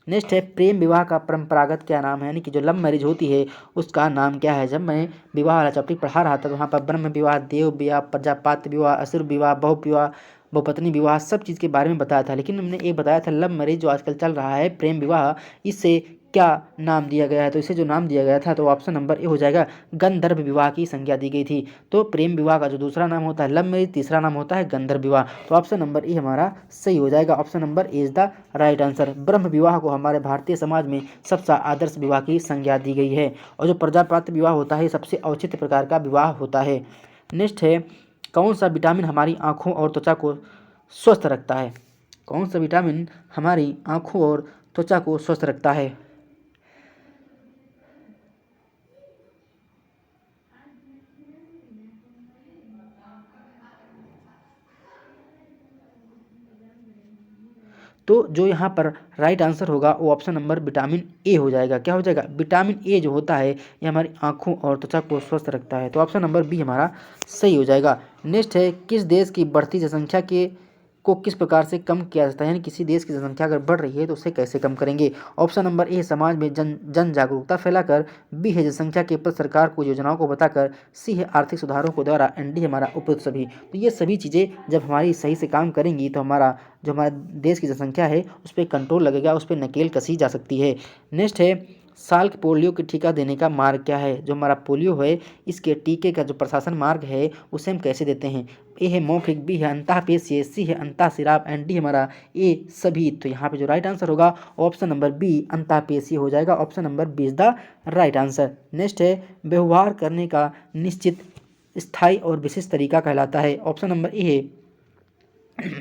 Next है प्रेम विवाह का परंपरागत क्या नाम है, यानी कि जो लव मैरिज होती है उसका नाम क्या है। जब मैं विवाह वाला टॉपिक पढ़ा रहा था तो वहाँ पर ब्रह्म विवाह, देव विवाह, प्रजापात विवाह, असुर विवाह, बहुपत्नी विवाह सब चीज़ के बारे में बताया था। लेकिन हमने एक बताया था लव मैरिज जो आजकल चल रहा है, प्रेम विवाह, इससे क्या नाम दिया गया है। तो इसे जो नाम दिया गया था तो ऑप्शन नंबर ए हो जाएगा, गंधर्व विवाह की संज्ञा दी गई थी। तो प्रेम विवाह का जो दूसरा नाम होता है लव मैरिज, तीसरा नाम होता है गंधर्व विवाह। तो ऑप्शन नंबर ए हमारा सही हो जाएगा। Option number A is the right answer. ब्रह्म विवाह को हमारे भारतीय समाज में सबसे आदर्श विवाह की संज्ञा दी गई है, और जो प्रजापात विवाह होता है सबसे औचित्य प्रकार का विवाह होता है। नेक्स्ट है कौन सा विटामिन हमारी आँखों और त्वचा को स्वस्थ रखता है। कौन सा विटामिन हमारी आँखों और त्वचा को स्वस्थ रखता है। तो जो यहाँ पर राइट आंसर होगा वो ऑप्शन नंबर विटामिन ए हो जाएगा। क्या हो जाएगा? विटामिन ए जो होता है ये हमारी आँखों और त्वचा को स्वस्थ रखता है। तो ऑप्शन नंबर बी हमारा सही हो जाएगा। नेक्स्ट है, किस देश की बढ़ती जनसंख्या को किस प्रकार से कम किया जाता है, यानी किसी देश की जनसंख्या अगर बढ़ रही है तो उसे कैसे कम करेंगे। ऑप्शन नंबर ए, समाज में जन जागरूकता फैलाकर, बी है जनसंख्या के प्रति सरकार को योजनाओं को बताकर, सी है आर्थिक सुधारों को द्वारा, एंड डी हमारा उपयुक्त सभी। तो ये सभी चीज़ें जब हमारी सही से काम करेंगी तो हमारा देश की जनसंख्या है उस पर कंट्रोल लगेगा, उस पर नकेल कसी जा सकती है। नेक्स्ट है, साल्क पोलियो के टीका देने का मार्ग क्या है। जो हमारा पोलियो है इसके टीके का जो प्रशासन मार्ग है उसे हम कैसे देते हैं। ए है मौखिक, बी है अंतःपेशीय, सी है अंतःस्राव, एंड डी हमारा ए सभी। तो यहाँ पे जो राइट आंसर होगा ऑप्शन नंबर बी अंतःपेशीय हो जाएगा। Option number B is the right answer. Next है, व्यवहार करने का निश्चित, स्थायी और विशिष्ट तरीका कहलाता है। ऑप्शन नंबर ए है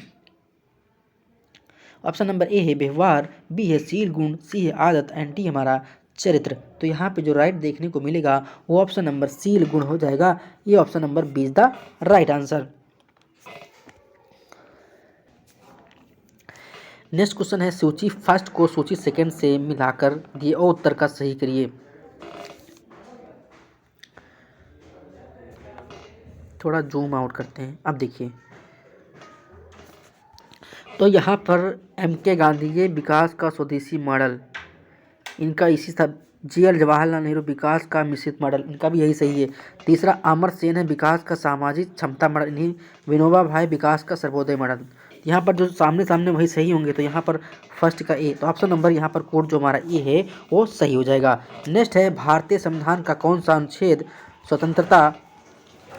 ऑप्शन नंबर ए है व्यवहार, बी है शील गुण, सी है आदत, एंड डी हमारा चरित्र। तो यहाँ पे जो राइट देखने को मिलेगा वो ऑप्शन नंबर शील गुण हो जाएगा। ये option number B is the right answer. Next question है, सूची फर्स्ट को सूची सेकंड से मिलाकर दिए और उत्तर का सही करिए। थोड़ा जूम आउट करते हैं। अब देखिए, तो यहाँ पर एम.के. गांधी ये विकास का स्वदेशी मॉडल, इनका इसी सब। जी.एल. जवाहरलाल नेहरू विकास का मिश्रित मॉडल, इनका भी यही सही है। तीसरा अमर सेन है विकास का सामाजिक क्षमता मॉडल, इन्हीं विनोबा भावे विकास का सर्वोदय मॉडल। यहाँ पर जो सामने सामने वही सही होंगे, तो यहाँ पर फर्स्ट का ए, तो ऑप्शन नंबर यहाँ पर कोड जो हमारा ए है वो सही हो जाएगा। नेक्स्ट है, भारतीय संविधान का कौन सा अनुच्छेद स्वतंत्रता,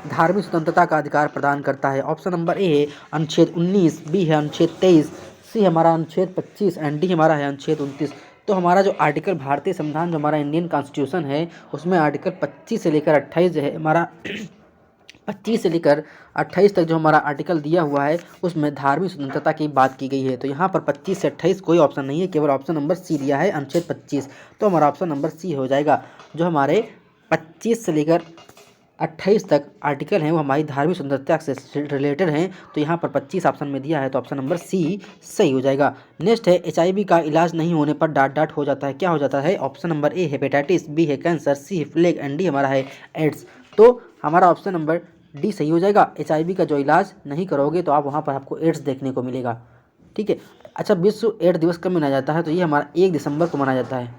धार्मिक स्वतंत्रता का अधिकार प्रदान करता है। ऑप्शन नंबर ए है अनुच्छेद 19, बी है अनुच्छेद 23, सी हमारा अनुच्छेद 25, एंड डी हमारा है अनुच्छेद 29। तो हमारा जो आर्टिकल भारतीय संविधान जो हमारा इंडियन कॉन्स्टिट्यूशन है उसमें आर्टिकल 25 से लेकर 28 जो है हमारा 25 से लेकर 28 तक जो हमारा आर्टिकल दिया हुआ है उसमें धार्मिक स्वतंत्रता की बात की गई है। तो यहाँ पर 25 से 28 कोई ऑप्शन नहीं है, केवल ऑप्शन नंबर सी दिया है अनुच्छेद 25। तो हमारा ऑप्शन नंबर सी हो जाएगा। जो हमारे 25 से लेकर 28 तक आर्टिकल हैं वो हमारी धार्मिक स्वतंत्रता से रिलेटेड हैं। तो यहाँ पर 25 ऑप्शन में दिया है, तो ऑप्शन नंबर सी सही हो जाएगा। नेक्स्ट है, HIV का इलाज नहीं होने पर डाट हो जाता है। क्या हो जाता है? Option number A hepatitis, B है कैंसर, सी है प्लेग, एंड डी हमारा है एड्स। तो हमारा ऑप्शन नंबर डी सही हो जाएगा। HIV का जो इलाज नहीं करोगे तो आप वहाँ पर आपको एड्स देखने को मिलेगा। ठीक है। अच्छा, विश्व एड्स दिवस कब मनाया जाता है? तो ये हमारा 1 दिसंबर को मनाया जाता है।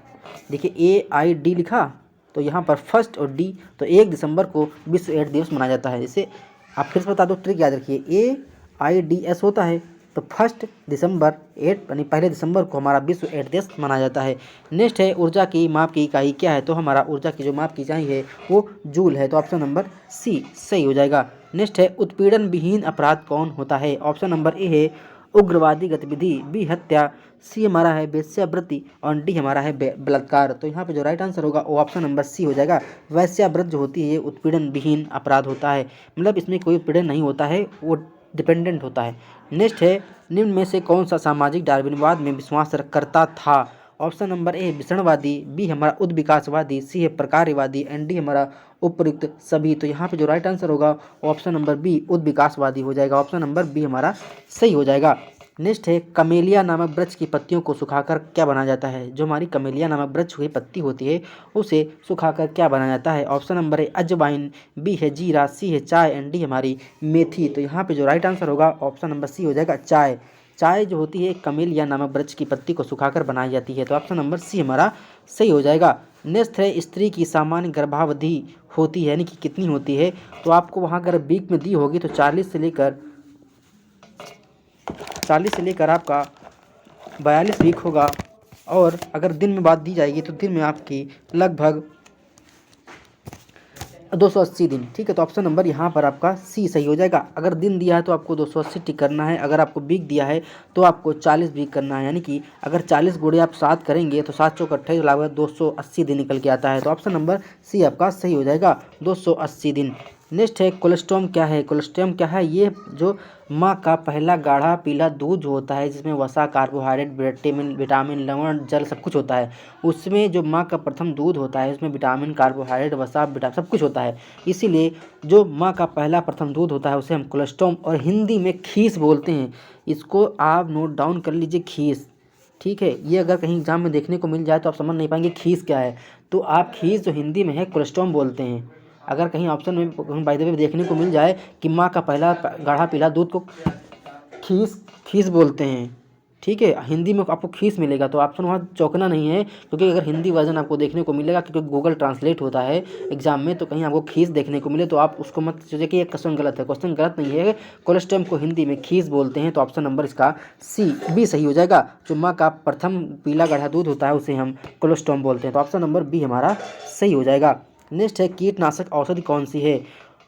देखिए AID लिखा, तो यहाँ पर फर्स्ट और डी, तो 1 दिसंबर को विश्व एड्स दिवस मनाया जाता है। इसे आप फिर से बता दो, ट्रिक याद रखिए, AIDS होता है तो 1 दिसंबर 8 यानी 1 दिसंबर को हमारा विश्व एड्स दिवस मनाया जाता है। नेक्स्ट है, ऊर्जा की माप की इकाई क्या है? तो हमारा ऊर्जा की जो माप की इकाई है वो जूल है। तो ऑप्शन नंबर सी सही हो जाएगा। नेक्स्ट है, उत्पीड़न विहीन अपराध कौन होता है? ऑप्शन नंबर ए है उग्रवादी गतिविधि, बी हत्या, सी हमारा है वेश्यावृत्ति, और डी हमारा है बलात्कार। तो यहाँ पे जो राइट आंसर होगा वो ऑप्शन नंबर सी हो जाएगा। वेश्यावृत्ति जो होती है उत्पीड़न विहीन अपराध होता है, मतलब इसमें कोई उत्पीड़न नहीं होता है, वो डिपेंडेंट होता है। नेक्स्ट है, निम्न में से कौन सा सामाजिक डार्विनवाद में विश्वास करता था? ऑप्शन नंबर ए विसरणवादी, बी हमारा उद्विकासवादी, सी है प्रकार्यवादी, एंड डी हमारा उपयुक्त सभी। तो यहाँ पे जो राइट आंसर होगा ऑप्शन नंबर बी उद्विकासवादी हो जाएगा। ऑप्शन नंबर बी हमारा सही हो जाएगा। नेक्स्ट है, कमेलिया नामक वृक्ष की पत्तियों को सुखाकर क्या बनाया जाता है? जो हमारी कमेलिया नामक वृक्ष की पत्ती होती है उसे सुखाकर क्या बनाया जाता है? ऑप्शन नंबर है अजवाइन, बी है जीरा, सी है चाय, एंड डी हमारी मेथी। तो यहाँ पे जो राइट आंसर होगा ऑप्शन नंबर सी हो जाएगा, चाय। चाय जो होती है कमेलिया नामक वृक्ष की पत्ती को सुखाकर बनाई जाती है। तो ऑप्शन नंबर सी हमारा सही हो जाएगा। नेक्स्ट है, स्त्री की सामान्य गर्भावधि होती है यानी कि कितनी होती है? तो आपको वहाँ अगर वीक में दी होगी तो 40 से लेकर आपका 42 वीक होगा, और अगर दिन में बात दी जाएगी तो दिन में आपकी लगभग 280 दिन। ठीक है, तो ऑप्शन नंबर यहाँ पर आपका सी सही हो जाएगा। अगर दिन दिया है तो आपको 280 टिक करना है, अगर आपको वीक दिया है तो आपको 40 वीक करना है, यानी कि अगर 40 गुणे आप 7 करेंगे तो 7 चौक 28 लगभग 280 दिन निकल के आता है। तो ऑप्शन नंबर सी आपका सही हो जाएगा, 280 दिन। नेक्स्ट है कोलेस्ट्रॉम क्या है। कोलेस्ट्रॉम क्या है, ये जो माँ का पहला गाढ़ा पीला दूध जो होता है जिसमें वसा, कार्बोहाइड्रेट, विटामिन, लवण, जल सब कुछ होता है, उसमें जो माँ का प्रथम दूध होता है उसमें विटामिन, कार्बोहाइड्रेट, वसा, विटामिन सब कुछ होता है। इसीलिए जो माँ का पहला प्रथम दूध होता है उसे हम कोलेस्ट्रॉम और हिंदी में खीस बोलते हैं। इसको आप नोट डाउन कर लीजिए, खीस। ठीक है, ये अगर कहीं एग्जाम में देखने को मिल जाए तो आप समझ नहीं पाएंगे खीस क्या है, तो आप खीस जो हिंदी में है कोलेस्ट्रॉम बोलते हैं। अगर कहीं ऑप्शन में बाय द वे देखने को मिल जाए कि माँ का पहला गाढ़ा पीला दूध को खीस खीस बोलते हैं, ठीक है, हिंदी में आपको खीस मिलेगा, तो ऑप्शन वहाँ चौंकना नहीं है, क्योंकि अगर हिंदी वर्जन आपको देखने को मिलेगा, क्योंकि गूगल ट्रांसलेट होता है एग्जाम में, तो कहीं आपको खीस देखने को मिले तो आप उसको मत सोचिए कि ये क्वेश्चन गलत है। क्वेश्चन गलत नहीं है, कोलेस्ट्रॉम को हिंदी में खीस बोलते हैं। तो ऑप्शन नंबर इसका सी बी सही हो जाएगा। जो माँ का प्रथम पीला गाढ़ा दूध होता है उसे हम कोलेस्ट्रॉम बोलते हैं। तो ऑप्शन नंबर बी हमारा सही हो जाएगा। नेक्स्ट है कीटनाशक औषधि कौन सी है।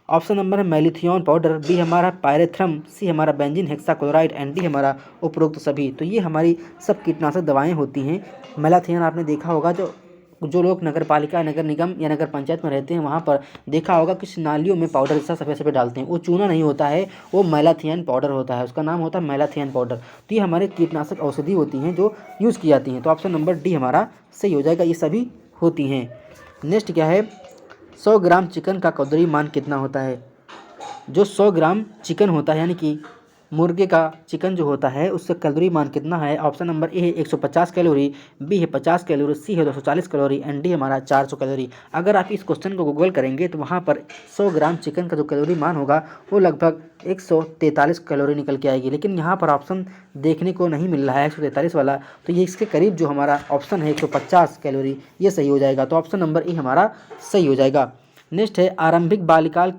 ऑप्शन नंबर है मैलिथियन पाउडर, बी हमारा पायरेथ्रम, सी हमारा बेंजीन हेक्साक्लोराइड एंड डी हमारा उपरोक्त सभी। तो ये हमारी सब कीटनाशक दवाएं होती हैं। मैलाथियन आपने देखा होगा, जो लोग नगर पालिका, नगर निगम या नगर पंचायत में रहते हैं वहाँ पर देखा होगा कुछ नालियों में पाउडर जैसा सफ़ेद सफ़ेद डालते हैं, वो चूना नहीं होता है, वो मैलाथियन पाउडर होता है, उसका नाम होता है मैलाथियन पाउडर। तो ये हमारे कीटनाशक औषधि होती हैं जो यूज़ की जाती हैं। तो ऑप्शन नंबर डी हमारा सही हो जाएगा, ये सभी होती हैं। नेक्स्ट क्या है, 100 ग्राम चिकन का कैलोरी मान कितना होता है। जो 100 ग्राम चिकन होता है यानी कि मुर्गे का चिकन जो होता है उससे कैलोरी मान कितना है। ऑप्शन नंबर ए है 150 कैलोरी, बी है 50 कैलोरी, सी है 240 कैलोरी एंड डी हमारा 400 कैलोरी। अगर आप इस क्वेश्चन को गूगल करेंगे तो वहाँ पर 100 ग्राम चिकन का जो कैलोरी मान होगा वो लगभग 143 कैलोरी निकल के आएगी, लेकिन यहाँ पर ऑप्शन देखने को नहीं मिल रहा है 143 वाला, तो ये इसके करीब जो हमारा ऑप्शन है 150 कैलोरी, ये सही हो जाएगा। तो ऑप्शन नंबर ए हमारा सही हो जाएगा। नेक्स्ट है आरंभिक बाल्यकाल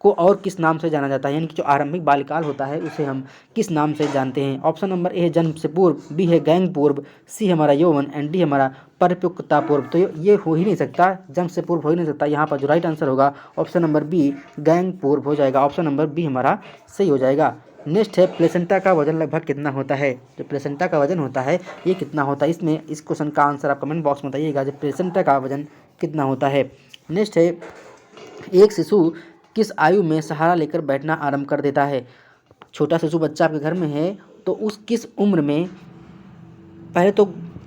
को और किस नाम से जाना जाता है, यानी कि जो आरंभिक बाल्यकाल होता है उसे हम किस नाम से जानते हैं। ऑप्शन नंबर ए है जन्म से पूर्व, बी है गैंग पूर्व, सी हमारा यौवन एंड डी हमारा परिपक्वता पूर्व। तो ये हो ही नहीं सकता, जन्म से पूर्व हो ही नहीं सकता। यहाँ पर जो राइट आंसर होगा ऑप्शन नंबर बी गैंग पूर्व हो जाएगा। ऑप्शन नंबर बी हमारा सही हो जाएगा। नेक्स्ट है प्लेसेंटा का वजन लगभग कितना होता है। जो प्लेसेंटा का वजन होता है ये कितना होता है, इसमें इस क्वेश्चन का आंसर आप कमेंट बॉक्स में बताइएगा। जो प्लेसेंटा का वजन कितना होता है। नेक्स्ट है एक शिशु किस आयु में सहारा लेकर बैठना आरंभ कर देता है। छोटा शिशु बच्चा आपके घर में है तो उस किस उम्र में, पहले तो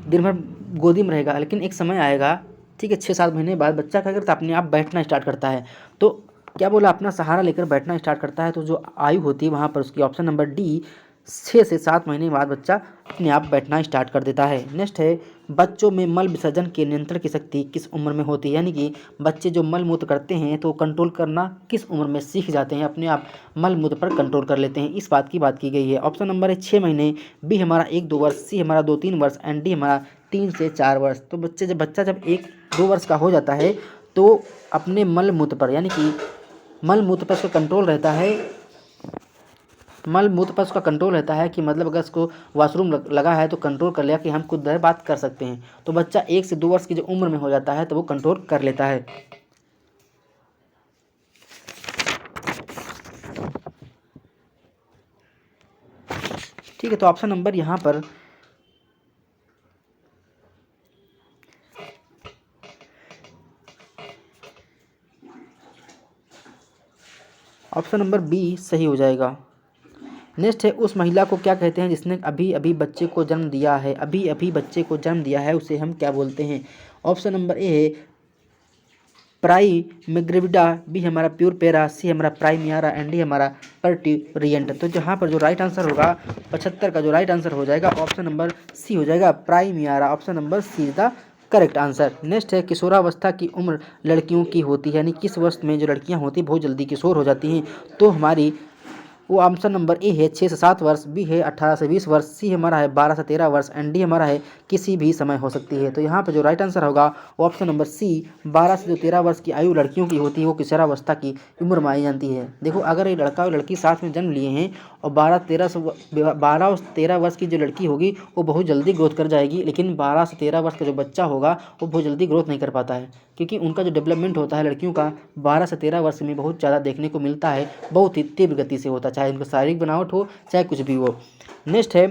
दिन भर गोदी में रहेगा, लेकिन एक समय आएगा, ठीक है, 6-7 महीने बाद बच्चा क्या करता है, अपने आप बैठना स्टार्ट करता है। तो क्या बोला, अपना सहारा लेकर बैठना स्टार्ट करता है। तो जो आयु होती है वहाँ पर उसकी ऑप्शन नंबर डी 6 से 7 महीने बाद बच्चा अपने आप बैठना स्टार्ट कर देता है। नेक्स्ट है बच्चों में मल विसर्जन के नियंत्रण की शक्ति किस उम्र में होती है, यानी कि बच्चे जो मल मूत्र करते हैं तो कंट्रोल करना किस उम्र में सीख जाते हैं, अपने आप मल मूत्र पर कंट्रोल कर लेते हैं, इस बात की गई है। ऑप्शन नंबर है 6 महीने, बी हमारा 1-2 वर्ष, सी हमारा 2-3 वर्ष एंड डी हमारा 3 से 4 वर्ष। तो बच्चा जब 1-2 वर्ष का हो जाता है तो अपने मल मूत्र पर, यानी कि मल मूत्र पर उसका कंट्रोल रहता है, मल मूत्र पर उसका कंट्रोल रहता है कि मतलब अगर उसको वॉशरूम लगा है तो कंट्रोल कर लिया कि हम खुद देर बात कर सकते हैं। तो बच्चा 1 से 2 वर्ष की जो उम्र में हो जाता है तो वो कंट्रोल कर लेता है। ठीक है, तो ऑप्शन नंबर यहाँ पर ऑप्शन नंबर बी सही हो जाएगा। नेक्स्ट है उस महिला को क्या कहते हैं जिसने अभी अभी बच्चे को जन्म दिया है। अभी अभी बच्चे को जन्म दिया है उसे हम क्या बोलते हैं। ऑप्शन नंबर ए है प्राइमेग्रेविडा, बी हमारा प्यूरपेरा, सी हमारा प्राइमियारा एंड डी हमारा पर्ट्यूरिएंट। तो जहाँ पर जो राइट आंसर होगा 75 का जो राइट आंसर हो जाएगा ऑप्शन नंबर सी हो जाएगा, प्राइमियारा। Option number C is the correct answer. Next है किशोरावस्था की उम्र लड़कियों की होती है, यानी किस वर्ष में जो लड़कियां होती हैं बहुत जल्दी किशोर हो जाती हैं। तो हमारी वो ऑप्शन नंबर ए है 6 से 7 वर्ष, बी है 18 से 20 वर्ष, सी हमारा है 12 से 13 वर्ष एंड डी हमारा है किसी भी समय हो सकती है। तो यहाँ पर जो राइट आंसर होगा वो ऑप्शन नंबर सी 12 से जो 13 वर्ष की आयु लड़कियों की होती है वो किशोरावस्था की उम्र मानी जाती है। देखो अगर ये लड़का और लड़की साथ में जन्म लिए हैं और 12 और 13 वर्ष की जो लड़की होगी वो बहुत जल्दी ग्रोथ कर जाएगी, लेकिन 12 से 13 वर्ष का जो बच्चा होगा वो बहुत जल्दी ग्रोथ नहीं कर पाता है, क्योंकि उनका जो डेवलपमेंट होता है लड़कियों का 12 से 13 वर्ष में बहुत ज़्यादा देखने को मिलता है, बहुत ही तीव्र गति से होता है, चाहे उनका शारीरिक बनावट हो चाहे कुछ भी हो। नेक्स्ट है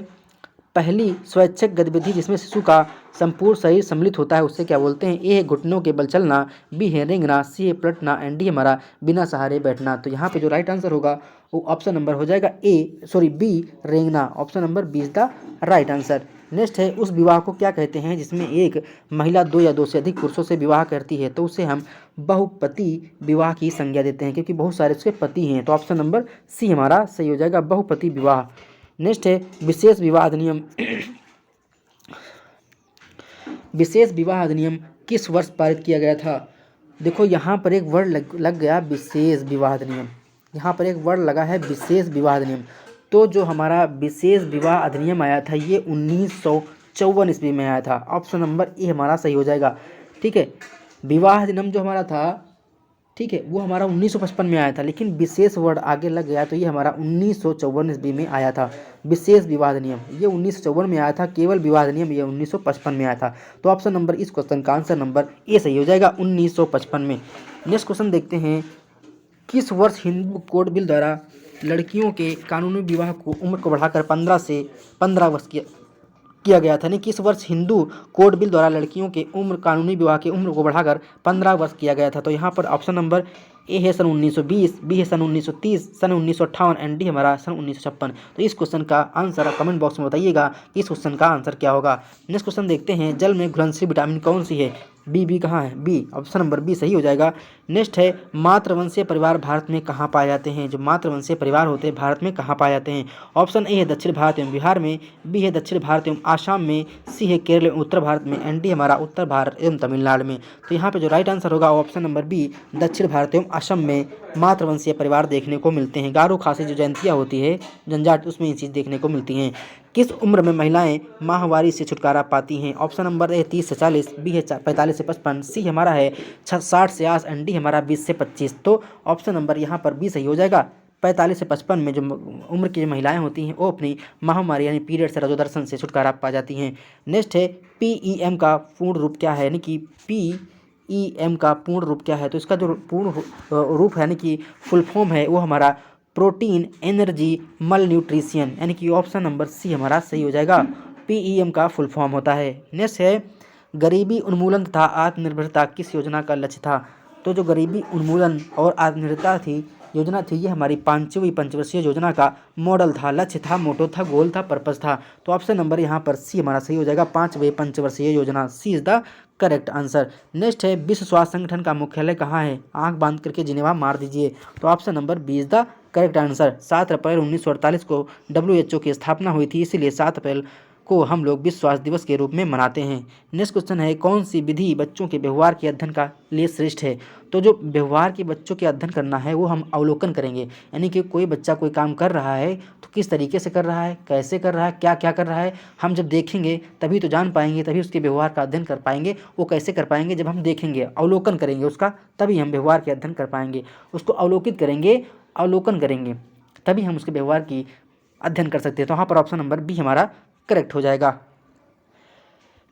पहली स्वैच्छिक गतिविधि जिसमें शिशु का संपूर्ण शरीर सम्मिलित होता है उसे क्या बोलते हैं? ए है घुटनों के बल चलना, बी है रेंगना, सी है पलटना एंड डी हमारा बिना सहारे बैठना। तो यहाँ पे जो राइट आंसर होगा वो ऑप्शन नंबर हो जाएगा बी रेंगना। Option number B is the right answer. Next है उस विवाह को क्या कहते हैं जिसमें एक महिला दो या दो से अधिक पुरुषों से विवाह करती है? तो उसे हम बहुपति विवाह की संज्ञा देते हैं क्योंकि बहुत सारे उसके पति हैं। तो ऑप्शन नंबर सी हमारा सही हो जाएगा, बहुपति विवाह। नेक्स्ट है विशेष विवाह अधिनियम विशेष विवाह अधिनियम किस वर्ष पारित किया गया था? देखो यहाँ पर एक वर्ड लग गया विशेष विवाह अधिनियम, यहाँ पर एक वर्ड लगा है विशेष विवाह अधिनियम। तो जो हमारा विशेष विवाह अधिनियम आया था ये 1954 ईस्वी में आया था। ऑप्शन नंबर ए हमारा सही हो जाएगा। ठीक है, विवाह अधिनियम जो हमारा था, ठीक है, वो हमारा 1955 में आया था, लेकिन विशेष वर्ड आगे लग गया तो ये हमारा 1954 ईस्वी में आया था। विशेष विवाह अधिनियम ये 1954 में आया था, केवल विवाह अधिनियम ये 1955 में आया था। तो ऑप्शन नंबर इस क्वेश्चन का आंसर नंबर ए सही हो जाएगा 1955 में। नेक्स्ट क्वेश्चन देखते हैं, किस वर्ष हिंदू कोड बिल द्वारा लड़कियों के कानूनी विवाह को उम्र को बढ़ाकर 15 से 15 वर्ष किया गया था? यानी किस वर्ष हिंदू कोड बिल द्वारा लड़कियों के कानूनी विवाह की उम्र को बढ़ाकर 15 वर्ष किया गया था? तो यहाँ पर ऑप्शन नंबर ए है सन 1920, बी है सन 1930, सन 1958 एंड डी हमारा सन 1956। तो इस क्वेश्चन का आंसर कमेंट बॉक्स में बताइएगा कि इस क्वेश्चन का आंसर क्या होगा। नेक्स्ट क्वेश्चन देखते हैं, जल में घुलनशील विटामिन कौन सी है? बी कहाँ है? बी, ऑप्शन नंबर बी सही हो जाएगा। नेक्स्ट है मातृवंशीय परिवार भारत में कहाँ पाए जाते हैं? जो मातृवंशीय परिवार होते हैं भारत में कहाँ पाए जाते हैं? ऑप्शन ए है दक्षिण भारत एवं बिहार में, बी है दक्षिण भारत एवं आसाम में, सी है केरल एवं उत्तर भारत में एंड डी हमारा उत्तर भारत एवं तमिलनाडु में। तो यहाँ पे जो राइट आंसर होगा ऑप्शन नंबर बी, दक्षिण भारत एवं असम में मातृवंशीय परिवार देखने को मिलते हैं। गारो खासी जो जयंतियाँ होती है जनजाति उसमें ये चीज़ देखने को मिलती हैं। किस उम्र में महिलाएं माहवारी से छुटकारा पाती हैं? ऑप्शन नंबर ए 30 से 40, बी है 45 से 55, सी हमारा है 60 से 80 एंड डी हमारा 20 से 25। तो ऑप्शन नंबर यहाँ पर बी सही हो जाएगा। 45 से 55 में जो उम्र की जो महिलाएं होती हैं वो अपनी महामारी यानी पीरियड से रजोदर्शन से छुटकारा पा जाती हैं। नेक्स्ट है PEM का पूर्ण रूप क्या है? यानी कि PEM का पूर्ण रूप क्या है? तो इसका जो पूर्ण रूप है यानी कि फुल फॉर्म है वो हमारा प्रोटीन एनर्जी मल न्यूट्रिशन, यानी कि ऑप्शन नंबर सी हमारा सही हो जाएगा। PEM का फुल फॉर्म होता है। नेक्स्ट है गरीबी उन्मूलन तथा आत्मनिर्भरता किस योजना का लक्ष्य था? तो जो गरीबी उन्मूलन और आत्मनिर्भरता योजना थी ये हमारी 5वीं पंचवर्षीय योजना का मॉडल था, लक्ष्य था, मोटो था, गोल था, पर्पस था। तो ऑप्शन नंबर यहाँ पर सी हमारा सही हो जाएगा, 5वीं पंचवर्षीय योजना, C is the correct answer. Next है विश्व स्वास्थ्य संगठन का मुख्यालय कहाँ है? आंख बांध करके जिनेवा मार दीजिए। तो option number B is the correct answer. 7 April 1948 को WHO की स्थापना हुई थी, इसीलिए 7 अप्रैल को हम लोग विश्व स्वास्थ्य दिवस के रूप में मनाते हैं। नेक्स्ट क्वेश्चन है कौन सी विधि बच्चों के व्यवहार के अध्ययन का लिए श्रेष्ठ है? तो जो व्यवहार के बच्चों के अध्ययन करना है वो हम अवलोकन करेंगे, यानी कि कोई बच्चा कोई काम कर रहा है तो किस तरीके से कर रहा है, कैसे कर रहा है, क्या क्या कर रहा है, हम जब देखेंगे तभी तो जान पाएंगे, तभी उसके व्यवहार का अध्ययन कर पाएंगे। वो कैसे कर पाएंगे? जब हम देखेंगे, अवलोकन करेंगे उसका, तभी हम व्यवहार के अध्ययन कर पाएंगे। उसको अवलोकित करेंगे, अवलोकन करेंगे, तभी हम उसके व्यवहार की अध्ययन कर सकते हैं। तो यहाँ पर ऑप्शन नंबर बी हमारा करेक्ट हो जाएगा।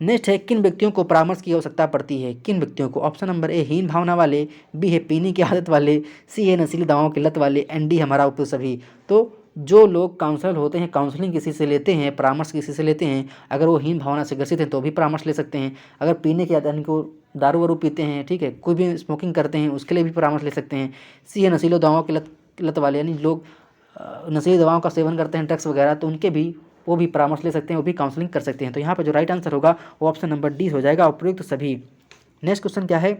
नेक्स्ट है किन व्यक्तियों को परामर्श की आवश्यकता पड़ती है? किन व्यक्तियों को? ऑप्शन नंबर ए हीन भावना वाले, बी है पीने की आदत वाले, सी है नशीली दवाओं की लत वाले एंड डी हमारा उपयुक्त सभी। तो जो लोग काउंसलर होते हैं, काउंसलिंग किसी से लेते हैं, परामर्श किसी से लेते हैं, अगर वो हीन भावना से ग्रसित हैं तो भी परामर्श ले सकते हैं। अगर पीने की आदत यानी को दारू वारू पीते हैं, ठीक है, कोई भी स्मोकिंग करते हैं, उसके लिए भी परामर्श ले सकते हैं। सी है नशीली दवाओं की लत वाले, यानी लोग नशीली दवाओं का सेवन करते हैं, ड्रग्स वगैरह, तो उनके भी वो भी परामर्श ले सकते हैं, वो भी काउंसलिंग कर सकते हैं। तो यहाँ पे जो राइट आंसर होगा वो ऑप्शन नंबर डी हो जाएगा, उपयुक्त सभी। नेक्स्ट क्वेश्चन क्या है?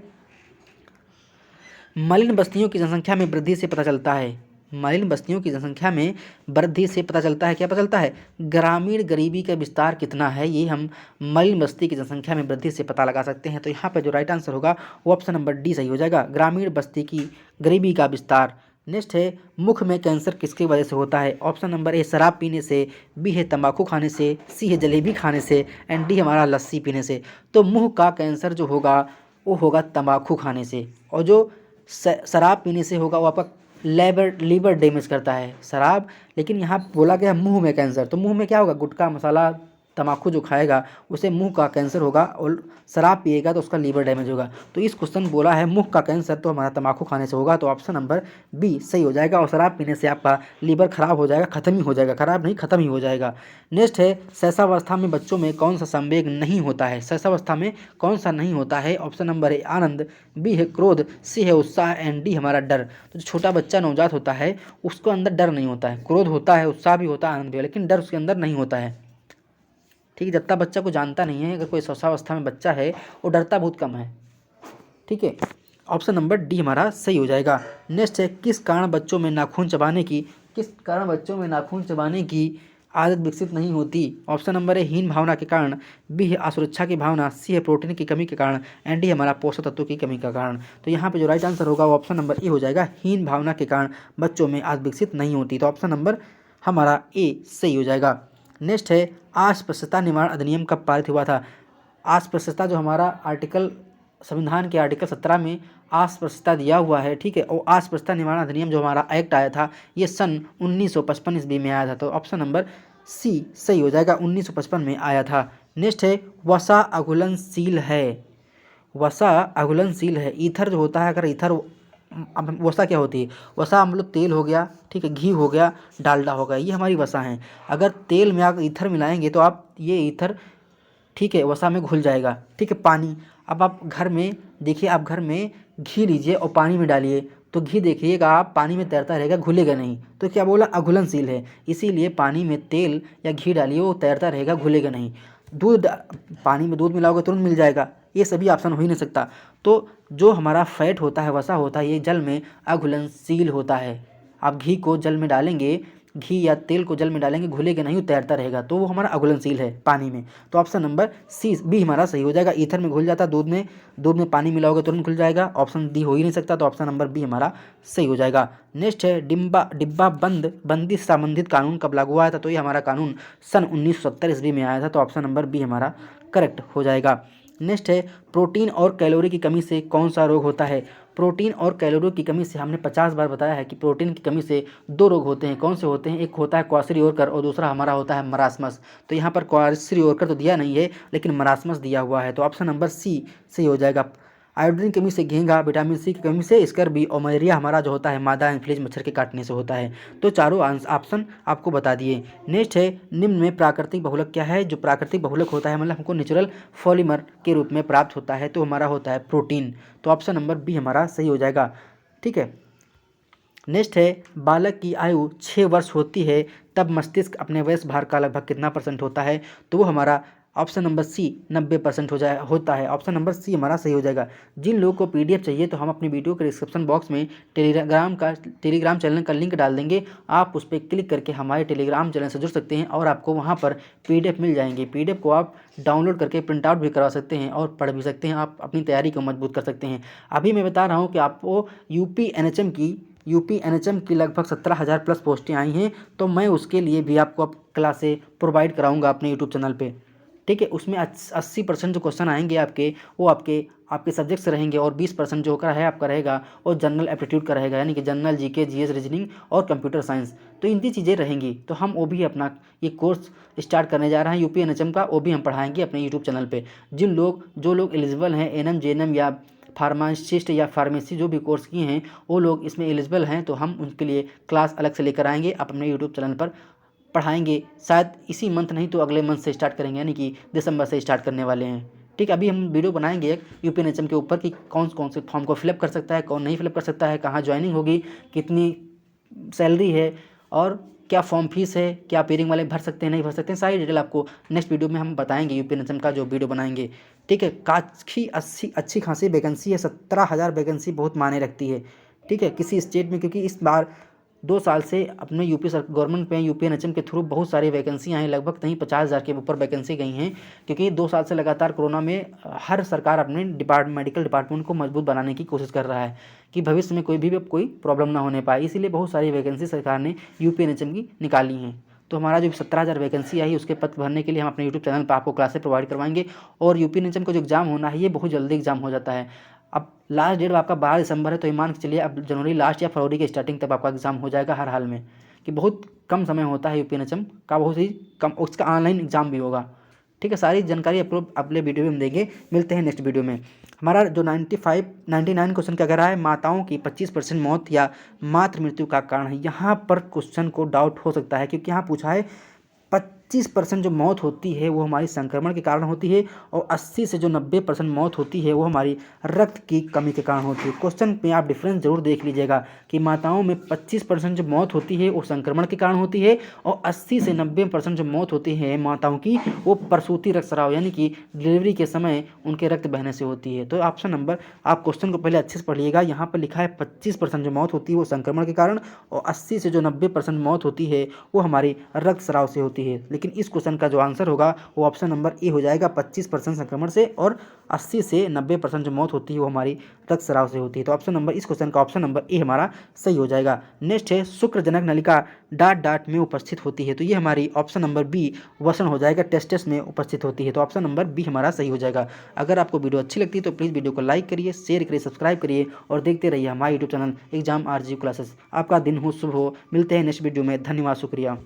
मलिन बस्तियों की जनसंख्या में वृद्धि से पता चलता है। मलिन बस्तियों की जनसंख्या में वृद्धि से पता चलता है, क्या पता चलता है? ग्रामीण गरीबी का विस्तार कितना है, ये हम मलिन बस्ती की जनसंख्या में वृद्धि से पता लगा सकते हैं। तो यहाँ पे जो राइट आंसर होगा वो ऑप्शन नंबर डी सही हो जाएगा, ग्रामीण बस्ती की गरीबी का विस्तार। नेक्स्ट है मुख में कैंसर किसकी वजह से होता है? ऑप्शन नंबर ए शराब पीने से, बी है तंबाकू खाने से, सी है जलेबी खाने से एंड डी हमारा लस्सी पीने से। तो मुंह का कैंसर जो होगा वो होगा तंबाकू खाने से, और जो शराब पीने से होगा वो आपका लीवर डैमेज करता है शराब। लेकिन यहाँ बोला गया मुंह में कैंसर, तो मुंह में क्या होगा? गुटखा, मसाला, तम्बाकू जो खाएगा उसे मुंह का कैंसर होगा और शराब पिएगा तो उसका लीवर डैमेज होगा। तो इस क्वेश्चन बोला है मुंह का कैंसर तो हमारा तम्बाकू खाने से होगा, तो ऑप्शन नंबर बी सही हो जाएगा। और शराब पीने से आपका लीवर खराब हो जाएगा, खत्म ही हो जाएगा, खराब नहीं खत्म ही हो जाएगा। नेक्स्ट है शैशवावस्था में बच्चों में कौन सा संवेग नहीं होता है। शैशवावस्था में कौन सा नहीं होता है? ऑप्शन नंबर ए आनंद, बी है क्रोध, सी है उत्साह एंड डी हमारा डर। तो जो छोटा बच्चा नवजात होता है उसको अंदर डर नहीं होता है, क्रोध होता है, उत्साह भी होता है, आनंद भी, लेकिन डर उसके अंदर नहीं होता है। ठीक है, जब तक बच्चा को जानता नहीं है, अगर कोई शैशवावस्था में बच्चा है वो डरता बहुत कम है। ठीक है, ऑप्शन नंबर डी हमारा सही हो जाएगा। नेक्स्ट है किस कारण बच्चों में नाखून चबाने की आदत विकसित नहीं होती। ऑप्शन नंबर है हीन भावना के कारण, बी है असुरक्षा की भावना, सी है प्रोटीन की कमी के कारण एंड डी हमारा पोषक तत्वों की कमी का कारण। तो यहाँ पे जो राइट आंसर होगा वो ऑप्शन नंबर ए हो जाएगा, हीन भावना के कारण बच्चों में आदत विकसित नहीं होती। तो ऑप्शन नंबर हमारा ए सही हो जाएगा। नेक्स्ट है अस्पृश्यता निवारण अधिनियम कब पारित हुआ था। अस्पृश्यता जो हमारा आर्टिकल संविधान के आर्टिकल 17 में अस्पृश्यता दिया हुआ है। ठीक है, और अस्पृश्यता निवारण अधिनियम जो हमारा एक्ट आया था ये सन 1955 ईस्वी में आया था। तो ऑप्शन नंबर सी सही हो जाएगा, 1955 में आया था। नेक्स्ट है वसा अघुलनशील है। वसा अघुलनशील है, ईथर जो होता है, अगर ईथर अब वसा क्या होती है? वसा मतलब तेल हो गया, ठीक है, घी हो गया, डालडा हो गया, ये हमारी वसा है। अगर तेल में आप ईथर मिलाएंगे तो आप ये ईथर, ठीक है, वसा में घुल जाएगा। ठीक है, पानी, अब आप घर में देखिए, आप घर में घी लीजिए और पानी में डालिए तो घी देखिएगा आप पानी में तैरता रहेगा, घुलेगा नहीं। तो क्या बोला? अघुलनशील है, इसीलिए पानी में तेल या घी डालिए वो तैरता रहेगा, घुलेगा नहीं। पानी में दूध मिलाओगे तुरंत मिल जाएगा, ये सभी ऑप्शन हो ही नहीं सकता। तो जो हमारा फैट होता है, वसा होता है, ये जल में अघुलनशील होता है। आप घी को जल में डालेंगे, घी या तेल को जल में डालेंगे, घुलेगा नहीं, तैरता रहेगा, तो वो हमारा अघुलनशील है पानी में। तो ऑप्शन नंबर सी बी हमारा सही हो जाएगा। ईथर में घुल जाता, दूध में पानी मिलाओगे तुरंत घुल जाएगा, ऑप्शन डी हो ही नहीं सकता। तो ऑप्शन नंबर बी हमारा सही हो जाएगा। नेक्स्ट है डिब्बा बंदी से संबंधित कानून कब लागू हुआ था। तो ये हमारा कानून सन 1970 ईस्वी में आया था। तो ऑप्शन नंबर बी हमारा करेक्ट हो जाएगा। नेक्स्ट है प्रोटीन और कैलोरी की कमी से कौन सा रोग होता है। प्रोटीन और कैलोरी की कमी से हमने 50 बार बताया है कि प्रोटीन की कमी से दो रोग होते हैं। कौन से होते हैं? एक होता है क्वार्सियोरकर और दूसरा हमारा होता है मरासमस। तो यहाँ पर क्वार्सियोरकर तो दिया नहीं है लेकिन मरासमस दिया हुआ है। तो ऑप्शन नंबर सी सही हो जाएगा। आयोडीन की कमी से घेंघा, विटामिन सी की कमी से स्कर्वी और मलेरिया हमारा जो होता है मादा एनफ्लूएंजा मच्छर के काटने से होता है। तो चारों ऑप्शन आपको बता दिए। नेक्स्ट है निम्न में प्राकृतिक बहुलक क्या है। जो प्राकृतिक बहुलक होता है मतलब हमको नेचुरल पॉलीमर के रूप में प्राप्त होता है, तो हमारा होता है प्रोटीन। तो ऑप्शन नंबर बी हमारा सही हो जाएगा। ठीक है, नेक्स्ट है बालक की आयु 6 वर्ष होती है तब मस्तिष्क अपने वयस्क भार का लगभग कितना % होता है। तो वो हमारा ऑप्शन नंबर सी 90% होता है। ऑप्शन नंबर सी हमारा सही हो जाएगा। जिन लोगों को PDF चाहिए तो हम अपनी वीडियो के डिस्क्रिप्शन बॉक्स में टेलीग्राम चैनल का लिंक डाल देंगे। आप उस पर क्लिक करके हमारे टेलीग्राम चैनल से जुड़ सकते हैं और आपको वहाँ पर PDF मिल जाएंगे। PDF को आप डाउनलोड करके प्रिंट आउट भी करवा सकते हैं और पढ़ भी सकते हैं। आप अपनी तैयारी को मजबूत कर सकते हैं। अभी मैं बता रहा हूँ कि आपको यूपी NHM की लगभग 17,000 प्लस पोस्टें आई हैं, तो मैं उसके लिए भी आपको अब क्लासें प्रोवाइड कराऊंगा अपने यूट्यूब चैनल पे। ठीक है, उसमें 80% जो क्वेश्चन आएंगे आपके वो आपके सब्जेक्ट से रहेंगे और 20% जो होकर है आपका रहेगा वो जनरल एप्टीट्यूड का रहेगा, यानी कि जनरल GK GS रीजनिंग और कंप्यूटर साइंस। तो इतनी चीज़ें रहेंगी। तो हम वो भी अपना ये कोर्स स्टार्ट करने जा रहे हैं यूपी NHM का, वो भी हम पढ़ाएंगे अपने यूट्यूब चैनल पर। जो लोग एलिजिबल हैं NM JNM या फार्मासिस्ट या फार्मेसी जो भी कोर्स किए हैं वो लोग इसमें एलिजिबल हैं, तो हम उनके लिए क्लास अलग से लेकर आएंगे, आप अपने यूट्यूब चैनल पर पढ़ाएंगे। शायद इसी मंथ नहीं तो अगले मंथ से स्टार्ट करेंगे, यानी कि दिसंबर से स्टार्ट करने वाले हैं। ठीक है, अभी हम वीडियो बनाएंगे एक यूपी NHM के ऊपर कि कौन कौन से फॉर्म को फिलअप कर सकता है, कौन नहीं फिलअप कर सकता है, कहाँ ज्वाइनिंग होगी, कितनी सैलरी है और क्या फॉर्म फीस है, क्या पेयरिंग वाले भर सकते हैं नहीं भर सकते हैं, सारी डिटेल आपको नेक्स्ट वीडियो में हम बताएंगे यूपी NHM का जो वीडियो बनाएंगे। ठीक है, काफ़ी अच्छी खासी वैकेंसी है, 17,000 वैकेंसी बहुत मायने रखती है। ठीक है, किसी स्टेट में, क्योंकि इस बार 2 साल से अपने गवर्नमेंट में यूपी NHM के थ्रू बहुत सारी वैकेंसियाँ हैं, लगभग कहीं 50,000 के ऊपर वैकेंसी गई हैं। क्योंकि 2 साल से लगातार कोरोना में हर सरकार अपने मेडिकल डिपार्टमेंट को मजबूत बनाने की कोशिश कर रहा है कि भविष्य में कोई प्रॉब्लम ना होने पाए, इसीलिए बहुत सारी वैकेंसी सरकार ने यूपी NHM की निकाली हैं। तो हमारा जो 17,000 वैकेंसी आई उसके पद भरने के लिए हम अपने यूट्यूब चैनल पर आपको क्लासेस प्रोवाइड करवाएंगे। और यूपी NHM का जो एग्ज़ाम होना है ये बहुत जल्दी एग्जाम हो जाता है। अब लास्ट डेट आपका 12 दिसंबर है, तो ये मान के चलिए अब जनवरी लास्ट या फरवरी के स्टार्टिंग तक आपका एग्जाम हो जाएगा हर हाल में, कि बहुत कम समय होता है यूपी NHM का, बहुत ही कम। उसका ऑनलाइन एग्जाम भी होगा, ठीक है, सारी जानकारी आपको अगले वीडियो में हम देंगे। मिलते हैं नेक्स्ट वीडियो में। हमारा जो 99 क्वेश्चन क्या कह रहा है, माताओं की 25% मौत या मातृ मृत्यु का कारण है। यहाँ पर क्वेश्चन को डाउट हो सकता है, क्योंकि यहाँ पूछा है 25% जो मौत होती है वो हमारी संक्रमण के कारण होती है, और 80 से जो 90% मौत होती है वो हमारी रक्त की कमी के कारण होती है। क्वेश्चन में आप डिफरेंस जरूर देख लीजिएगा कि माताओं में 25% जो मौत होती है वो संक्रमण के कारण होती है, और 80 से 90% जो मौत होती है माताओं की वो प्रसूति रक्तस्राव यानी कि डिलीवरी के समय उनके रक्त बहने से होती है। तो ऑप्शन नंबर, आप क्वेश्चन को पहले अच्छे से पढ़िएगा। यहाँ पर लिखा है 25% जो मौत होती है वो संक्रमण के कारण, और 80 से जो 90% मौत होती है वो हमारी रक्तस्राव से होती है। लेकिन इस क्वेश्चन का जो आंसर होगा वो ऑप्शन नंबर ए हो जाएगा, 25% संक्रमण से और 80 से 90% जो मौत होती है वो हमारी रक्तस्राव से होती है। तो ऑप्शन नंबर, इस क्वेश्चन का ऑप्शन नंबर ए हमारा सही हो जाएगा। नेक्स्ट है, शुक्रजनक नलिका डाट डाट में उपस्थित होती है। तो ये हमारी ऑप्शन नंबर बी वसन हो जाएगा, टेस्टिस में उपस्थित होती है। तो ऑप्शन नंबर बी हमारा सही हो जाएगा। अगर आपको वीडियो अच्छी लगती है तो प्लीज़ वीडियो को लाइक करिए, शेयर करिए, सब्सक्राइब करिए और देखते रहिए हमारे YouTube channel exam R G classes. आपका दिन हो शुभ हो। मिलते हैं नेक्स्ट वीडियो में। धन्यवाद, शुक्रिया।